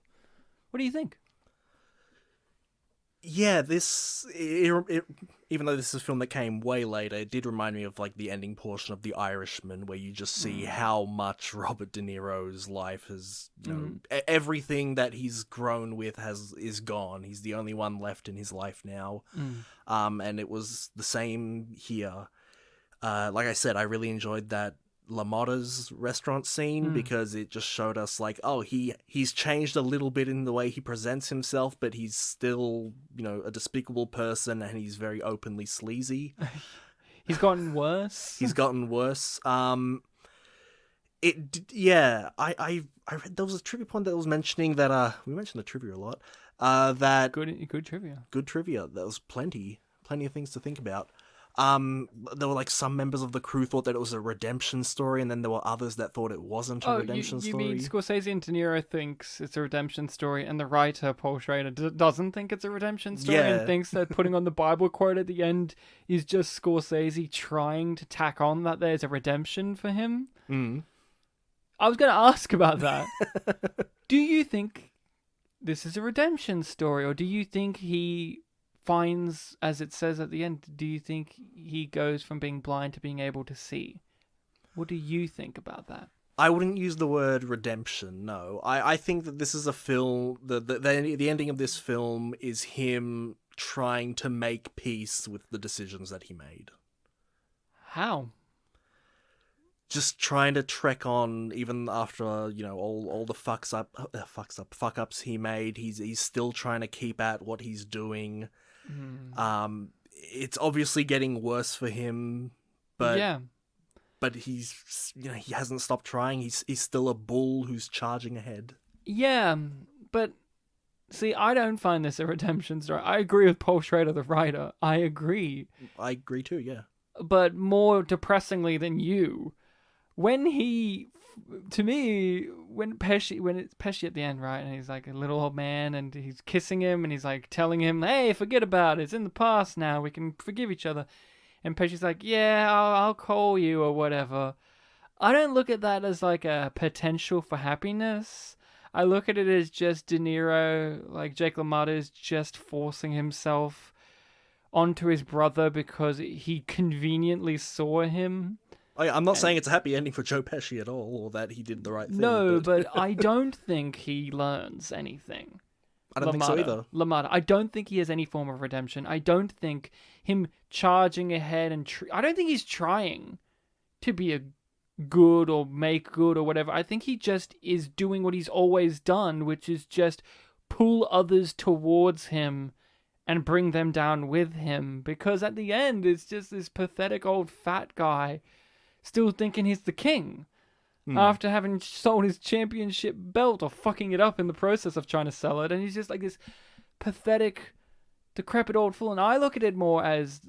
What do you think? Yeah, even though this is a film that came way later, it did remind me of like the ending portion of The Irishman, where you just see how much Robert De Niro's life has, you know, everything that he's grown with is gone. He's the only one left in his life now. And it was the same here. Like I said, I really enjoyed that LaMotta's restaurant scene because it just showed us like, oh, he's changed a little bit in the way he presents himself, but he's still, you know, a despicable person, and he's very openly sleazy. He's gotten worse. He's gotten worse. I read there was a trivia point that was mentioning that we mentioned the trivia a lot. That good trivia. Good trivia. There was plenty of things to think about. There were like some members of the crew thought that it was a redemption story, and then there were others that thought it wasn't a redemption story. You mean Scorsese and De Niro thinks it's a redemption story, and the writer Paul Schrader doesn't think it's a redemption story, and thinks that putting on the Bible quote at the end is just Scorsese trying to tack on that there's a redemption for him? I was going to ask about that. Do you think this is a redemption story, or do you think he finds, as it says at the end, do you think he goes from being blind to being able to see? What do you think about that? I wouldn't use the word redemption, no. I think that this is a film, the ending of this film is him trying to make peace with the decisions that he made. How? Just trying to trek on, even after, you know, all the fuck ups he made. He's still trying to keep at what he's doing. It's obviously getting worse for him, but he's, you know, he hasn't stopped trying. He's still a bull who's charging ahead. Yeah, but see, I don't find this a redemption story. I agree with Paul Schrader, the writer. I agree too, yeah. But more depressingly than you, when it's Pesci at the end, right, and he's like a little old man, and he's kissing him, and he's like telling him, hey, forget about it, it's in the past now, we can forgive each other. And Pesci's like, yeah, I'll call you or whatever. I don't look at that as like a potential for happiness. I look at it as just De Niro, like Jake LaMotta is just forcing himself onto his brother because he conveniently saw him. I'm not saying it's a happy ending for Joe Pesci at all, or that he did the right thing. No, but I don't think he learns anything. I don't think so either. LaMotta, I don't think he has any form of redemption. I don't think him charging ahead and I don't think he's trying to be a good or make good or whatever. I think he just is doing what he's always done, which is just pull others towards him and bring them down with him. Because at the end, it's just this pathetic old fat guy still thinking he's the king after having sold his championship belt or fucking it up in the process of trying to sell it. And he's just like this pathetic, decrepit old fool. And I look at it more as,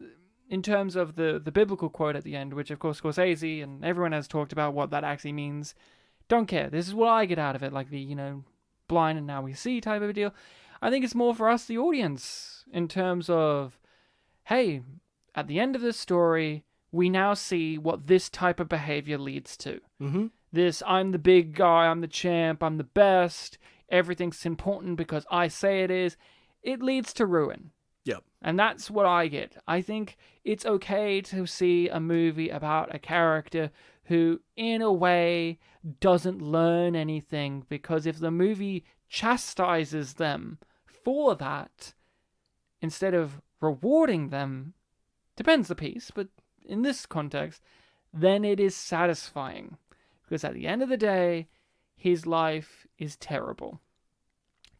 in terms of the biblical quote at the end, which of course Scorsese and everyone has talked about what that actually means. Don't care. This is what I get out of it. Like the, you know, blind and now we see type of a deal. I think it's more for us, the audience, in terms of, hey, at the end of this story, we now see what this type of behavior leads to. This, I'm the big guy, I'm the champ, I'm the best, everything's important because I say it is. It leads to ruin. Yep. And that's what I get. I think it's okay to see a movie about a character who, in a way, doesn't learn anything, because if the movie chastises them for that, instead of rewarding them, depends the piece, but in this context, then it is satisfying. Because at the end of the day, his life is terrible.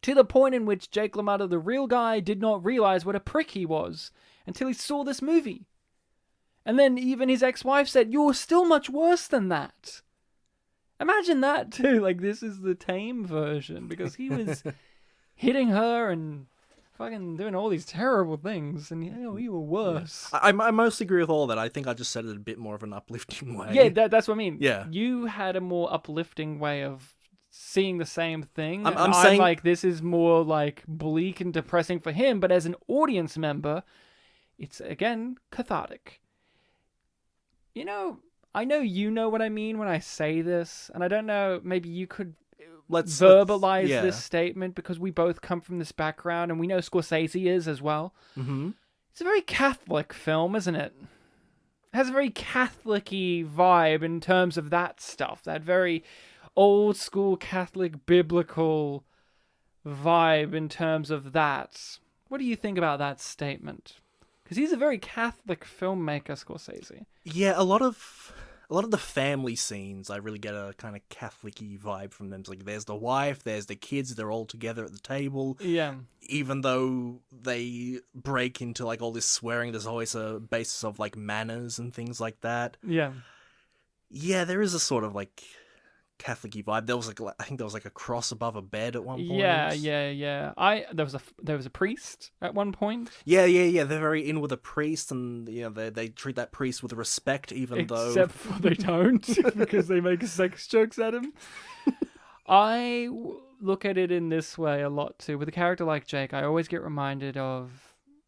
To the point in which Jake LaMotta, the real guy, did not realize what a prick he was until he saw this movie. And then even his ex-wife said, you're still much worse than that. Imagine that too. Like, this is the tame version, because he was hitting her and fucking doing all these terrible things, and you were worse. I mostly agree with all that. I think I just said it a bit more of an uplifting way. Yeah, that's what I mean. Yeah. You had a more uplifting way of seeing the same thing. I'm and saying like, this is more like bleak and depressing for him, but as an audience member, it's again cathartic. I know you know what I mean when I say this, and I don't know, maybe you could verbalize this statement, because we both come from this background and we know Scorsese is as well. Mm-hmm. It's a very Catholic film, isn't it? It has a very Catholic-y vibe in terms of that stuff, that very old school Catholic biblical vibe in terms of that. What do you think about that statement? Because he's a very Catholic filmmaker, Scorsese. Yeah, a lot of the family scenes, I really get a kind of Catholic-y vibe from them. It's like, there's the wife, there's the kids, they're all together at the table. Yeah. Even though they break into like all this swearing, there's always a basis of like manners and things like that. Yeah. Yeah, there is a sort of like Catholic-y vibe. There was I think there was like a cross above a bed at one point. Yeah. There was a priest at one point. Yeah. They're very in with a priest, and they treat that priest with respect, Except for they don't, because they make sex jokes at him. I look at it in this way a lot too. With a character like Jake, I always get reminded of,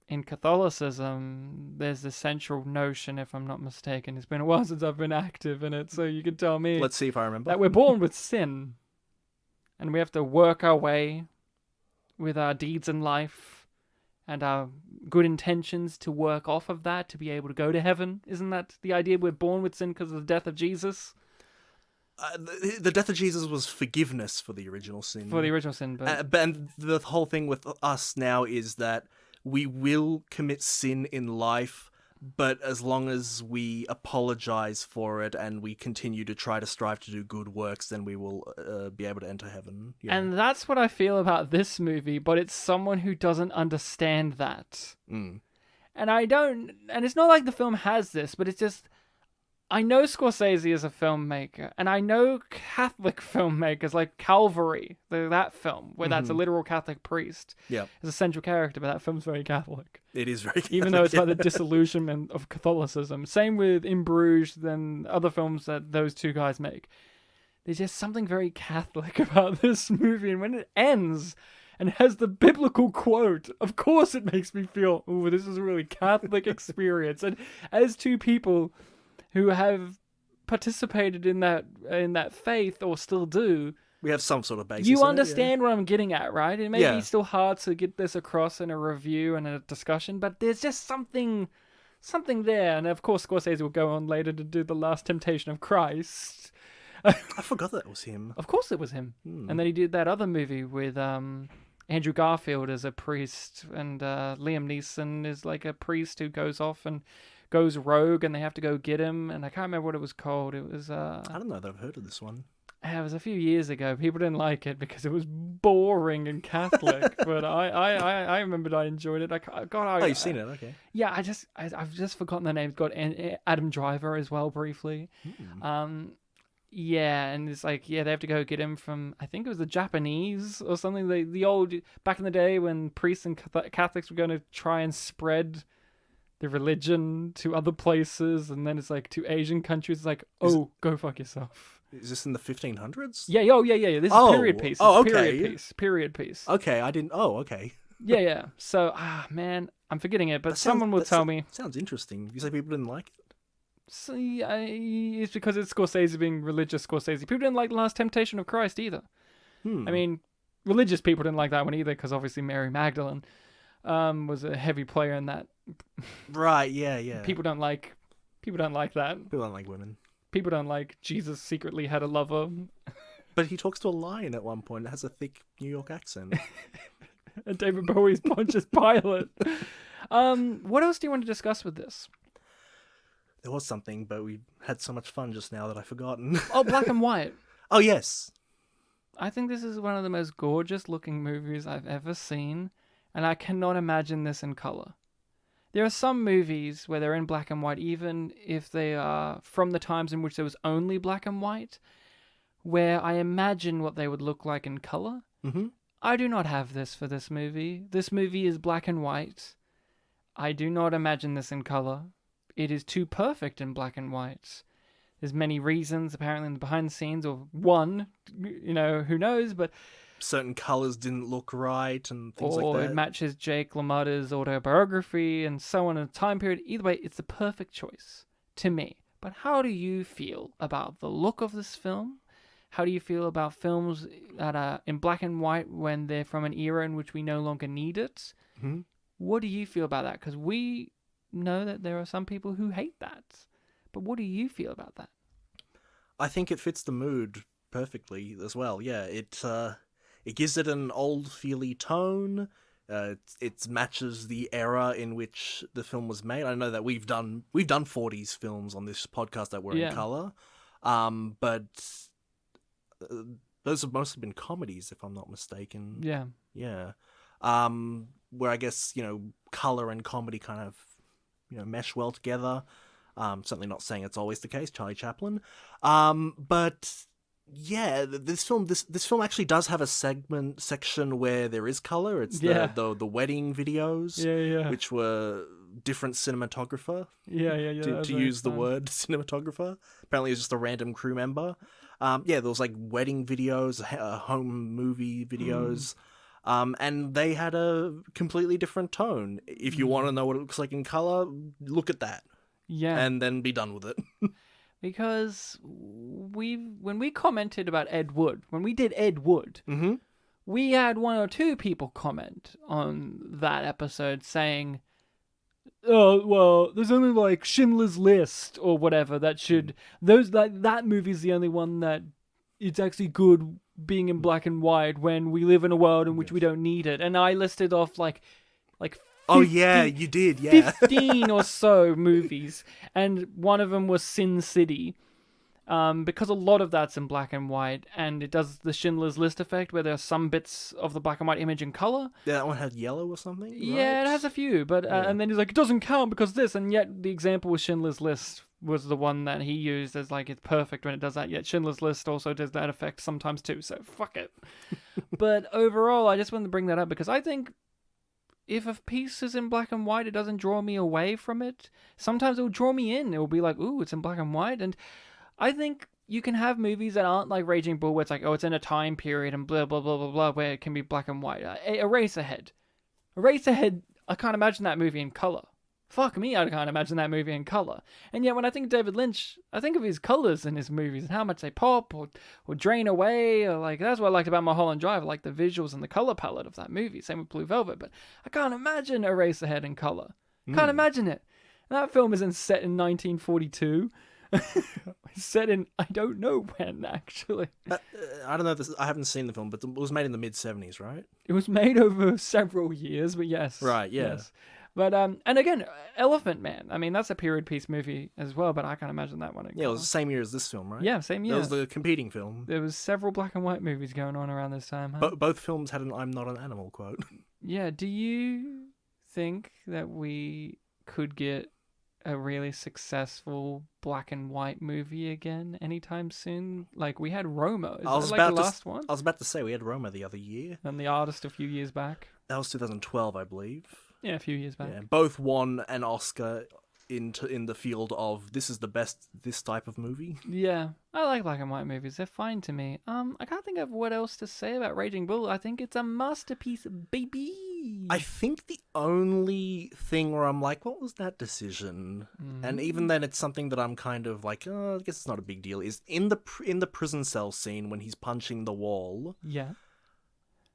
in Catholicism, there's this central notion, if I'm not mistaken. It's been a while since I've been active in it, so you can tell me. Let's see if I remember. That we're born with sin, and we have to work our way with our deeds in life and our good intentions to work off of that to be able to go to heaven. Isn't that the idea? We're born with sin because of the death of Jesus? The death of Jesus was forgiveness for the original sin. For the original sin, but... and the whole thing with us now is that we will commit sin in life, but as long as we apologize for it and we continue to try to strive to do good works, then we will be able to enter heaven. Yeah. And that's what I feel about this movie, but it's someone who doesn't understand that. Mm. And it's not like the film has this, but it's just, I know Scorsese is a filmmaker, and I know Catholic filmmakers like Calvary, that film, where that's a literal Catholic priest. Yeah. As a central character, but that film's very Catholic. It is very Catholic. Even though it's about the disillusionment of Catholicism. Same with In Bruges and other films that those two guys make. There's just something very Catholic about this movie, and when it ends and has the biblical quote, of course it makes me feel, ooh, this is a really Catholic experience. And as two people who have participated in that faith, or still do, we have some sort of basis. You understand what I'm getting at, right? It may be still hard to get this across in a review and a discussion, but there's just something there. And of course, Scorsese will go on later to do The Last Temptation of Christ. I forgot that was him. Of course it was him. And then he did that other movie with Andrew Garfield as a priest, and Liam Neeson is like a priest who goes off and goes rogue, and they have to go get him, and I can't remember what it was called. It was I don't know that I've heard of this one. It was a few years ago. People didn't like it because it was boring and Catholic, but I remembered I enjoyed it. You've seen it, okay? Yeah, I've just forgotten the name. It's got Adam Driver as well, briefly. Yeah, and it's like, they have to go get him from, I think it was the Japanese or something. The old, back in the day when priests and Catholics were going to try and spread the religion to other places, and then it's like to Asian countries, it's like, go fuck yourself. Is this in the 1500s? Yeah. This is period piece. Okay. Period piece. Okay, I didn't. Oh, okay. Yeah. So, man, I'm forgetting it, but someone will tell me. Sounds interesting. You say people didn't like it? So, it's because it's Scorsese being religious Scorsese. People didn't like The Last Temptation of Christ either. I mean, religious people didn't like that one either, because obviously Mary Magdalene was a heavy player in that. Right, yeah. People don't like that. People don't like women. People don't like Jesus secretly had a lover. But he talks to a lion at one point. It has a thick New York accent. And David Bowie's Pontius Pilate. What else do you want to discuss with this? There was something, but we had so much fun just now that I've forgotten. Oh, Black and White. Oh, yes. I think this is one of the most gorgeous looking movies I've ever seen, and I cannot imagine this in color. There are some movies where they're in black and white, even if they are from the times in which there was only black and white, where I imagine what they would look like in color. Mm-hmm. I do not have this for this movie. This movie is black and white. I do not imagine this in color. It is too perfect in black and white. There's many reasons, apparently, in the behind the scenes, or one, who knows, but... Certain colors didn't look right and things like that. Or it matches Jake LaMotta's autobiography and so on in a time period. Either way, it's the perfect choice to me. But how do you feel about the look of this film? How do you feel about films that are in black and white when they're from an era in which we no longer need it? Mm-hmm. What do you feel about that? Because we know that there are some people who hate that. But what do you feel about that? I think it fits the mood perfectly as well. Yeah, it gives it an old feely tone. It matches the era in which the film was made. I know that we've done 40s films on this podcast that were in color, but those have mostly been comedies, if I'm not mistaken. Yeah. Where I guess color and comedy kind of mesh well together. Certainly not saying it's always the case. Charlie Chaplin, but. Yeah, this film actually does have a section where there is color. It's the wedding videos, which were different cinematographer. To use the word cinematographer. Apparently, it was just a random crew member. There was like wedding videos, home movie videos, and they had a completely different tone. If you want to know what it looks like in color, look at that. Yeah, and then be done with it. Because when we commented about Ed Wood, when we did Ed Wood, we had one or two people comment on that episode saying, "Oh, well, there's only like Schindler's List or whatever that should that movie's the only one that it's actually good being in black and white when we live in a world in which we don't need it." And I listed off like 50, you did, 15 or so movies, and one of them was Sin City, because a lot of that's in black and white, and it does the Schindler's List effect, where there are some bits of the black and white image in color. Yeah, that one had yellow or something, Yeah, right? it has a few, but and then he's like, it doesn't count because this, and yet the example with Schindler's List was the one that he used as like, it's perfect when it does that, yet Schindler's List also does that effect sometimes too, so fuck it. But overall, I just wanted to bring that up because I think if a piece is in black and white, it doesn't draw me away from it. Sometimes it will draw me in. It will be like, ooh, it's in black and white. And I think you can have movies that aren't like Raging Bull, where it's like, oh, it's in a time period and blah, blah, blah, blah, blah, where it can be black and white. Eraserhead. Eraserhead, I can't imagine that movie in color. Fuck me, I can't imagine that movie in color. And yet when I think of David Lynch, I think of his colors in his movies and how much they pop or drain away. Or like, that's what I liked about Mulholland Drive. I like the visuals and the color palette of that movie. Same with Blue Velvet. But I can't imagine Eraserhead in color. Can't imagine it. That film isn't set in 1942. It's set in, I don't know when, actually. I don't know. I haven't seen the film, but it was made in the mid-70s, right? It was made over several years, but yes. Right, yeah. Yes. But, and again, Elephant Man. I mean, that's a period piece movie as well, but I can't imagine that one. Yeah, it was the same year as this film, right? Yeah, same year. That was the competing film. There was several black and white movies going on around this time, huh? Both films had an I'm not an animal quote. Yeah, do you think that we could get a really successful black and white movie again anytime soon? Like, we had Roma. Is that like the last one? I was about to say, we had Roma the other year. And The Artist a few years back. That was 2012, I believe. Yeah, a few years back. Yeah, both won an Oscar in the field of this is the best this type of movie. Yeah, I like black and white movies. They're fine to me. I can't think of what else to say about Raging Bull. I think it's a masterpiece, baby. I think the only thing where I'm like, what was that decision? And even then, it's something that I'm kind of like, oh, I guess it's not a big deal. Is in the prison cell scene when he's punching the wall. Yeah.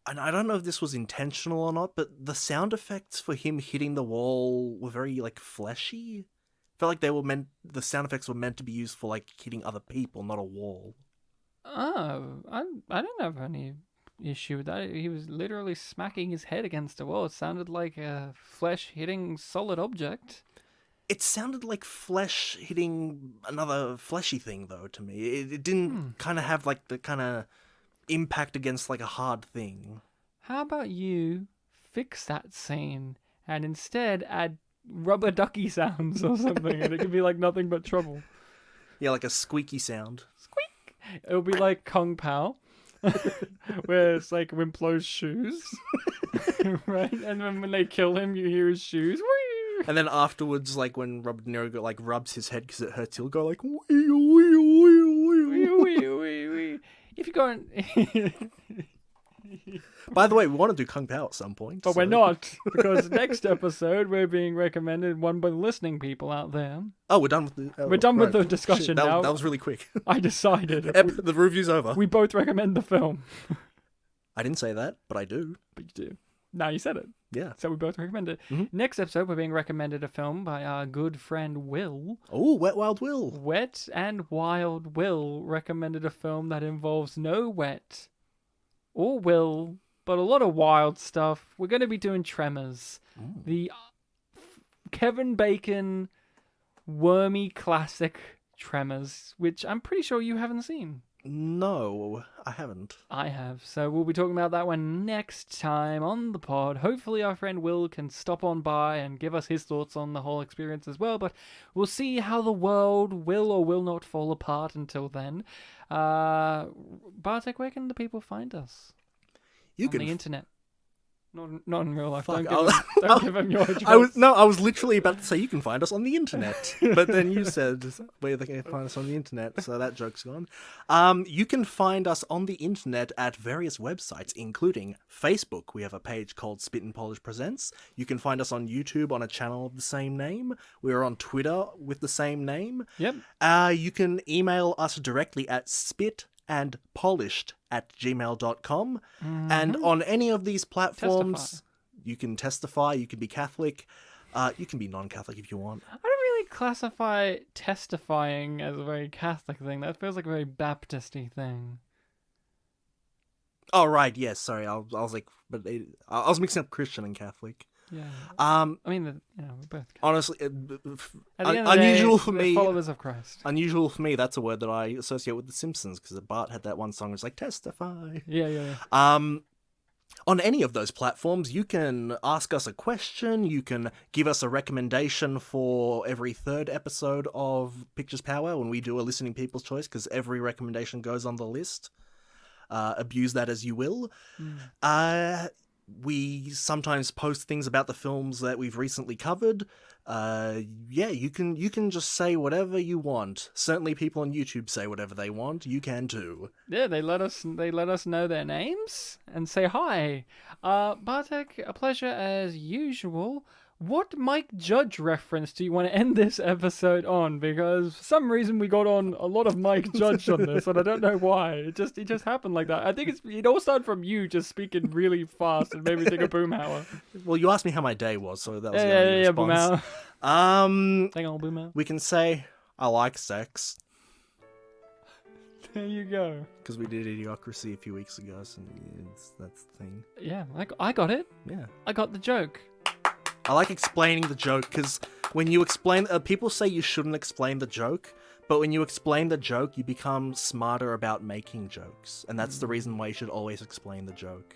And I don't know if this was intentional or not, but the sound effects for him hitting the wall were very, like, fleshy. I felt like the sound effects were meant to be used for, like, hitting other people, not a wall. Oh, I don't have any issue with that. He was literally smacking his head against a wall. It sounded like a flesh hitting solid object. It sounded like flesh hitting another fleshy thing, though, to me. It didn't kind of have, like, the kind of impact against like a hard thing. How about you fix that scene and instead add rubber ducky sounds or something and it could be like nothing but trouble. Yeah, like a squeaky sound. Squeak! It'll be like Kung Pao where it's like Wimplow's shoes, right? And then when they kill him, you hear his shoes. Whee! And then afterwards, like when Robert De Niro like rubs his head because it hurts, he'll go like, wee, wee, wee, wee. Wee, wee, wee, wee. If you go and... By the way, we want to do Kung Pao at some point. But we're not, because next episode we're being recommended one by the listening people out there. Oh, we're done with the. We're done with right. the discussion Shit, now. That was really quick. I decided The review's over. we both recommend the film. I didn't say that, but I do. But you do. Now you said it. Yeah. So we both recommend it. Mhm. Next episode, we're being recommended a film by our good friend Will. Oh, Wet Wild Will. Wet and Wild Will recommended a film that involves no wet or will, but a lot of wild stuff. We're going to be doing Tremors. The Kevin Bacon wormy classic Tremors, which I'm pretty sure you haven't seen. No, I haven't. I have. So we'll be talking about that one next time on the pod. Hopefully our friend Will can stop on by and give us his thoughts on the whole experience as well. But we'll see how the world will or will not fall apart until then. Bartek, where can the people find us? You on can the internet. Not in real life. Fuck, Don't give him your address. I was literally about to say you can find us on the internet, but then you said where they can find us on the internet, so that joke's gone. You can find us on the internet at various websites, including Facebook. We have a page called Spit and Polish Presents. You can find us on YouTube on a channel of the same name. We're on Twitter with the same name. Yep. You can email us directly at spitandpolished@gmail.com. And on any of these platforms, you can testify, you can be Catholic, you can be non-Catholic if you want. I don't really classify testifying as a very Catholic thing. That feels like a very Baptist-y thing. Oh, right, yes, sorry, I was like, I was mixing up Christian and Catholic. Yeah. I mean, we're both Catholic. honestly, At the end of the unusual day, for we're me. followers of Christ. Unusual for me. That's a word that I associate with The Simpsons because Bart had that one song. It's like testify. Yeah. On any of those platforms, you can ask us a question. You can give us a recommendation for every third episode of Pictures Powwow when we do a listening people's choice, because every recommendation goes on the list. Abuse that as you will. We sometimes post things about the films that we've recently covered. You can just say whatever you want. Certainly people on YouTube say whatever they want. You can too. Yeah, they let us know their names and say hi. Bartek, a pleasure as usual. What Mike Judge reference do you want to end this episode on? Because for some reason we got on a lot of Mike Judge on this, and I don't know why. It just happened like that. I think it all started from you just speaking really fast and made me think of Boomhauer. Well, you asked me how my day was, so that was the only Yeah, response. Boomhauer. Hang on, Boomhauer. We can say I like sex There you go. because we did Idiocracy a few weeks ago, so that's the thing. Yeah, I got it. Yeah. I got the joke. I like explaining the joke because when you explain, people say you shouldn't explain the joke, but when you explain the joke, you become smarter about making jokes, and that's the reason why you should always explain the joke.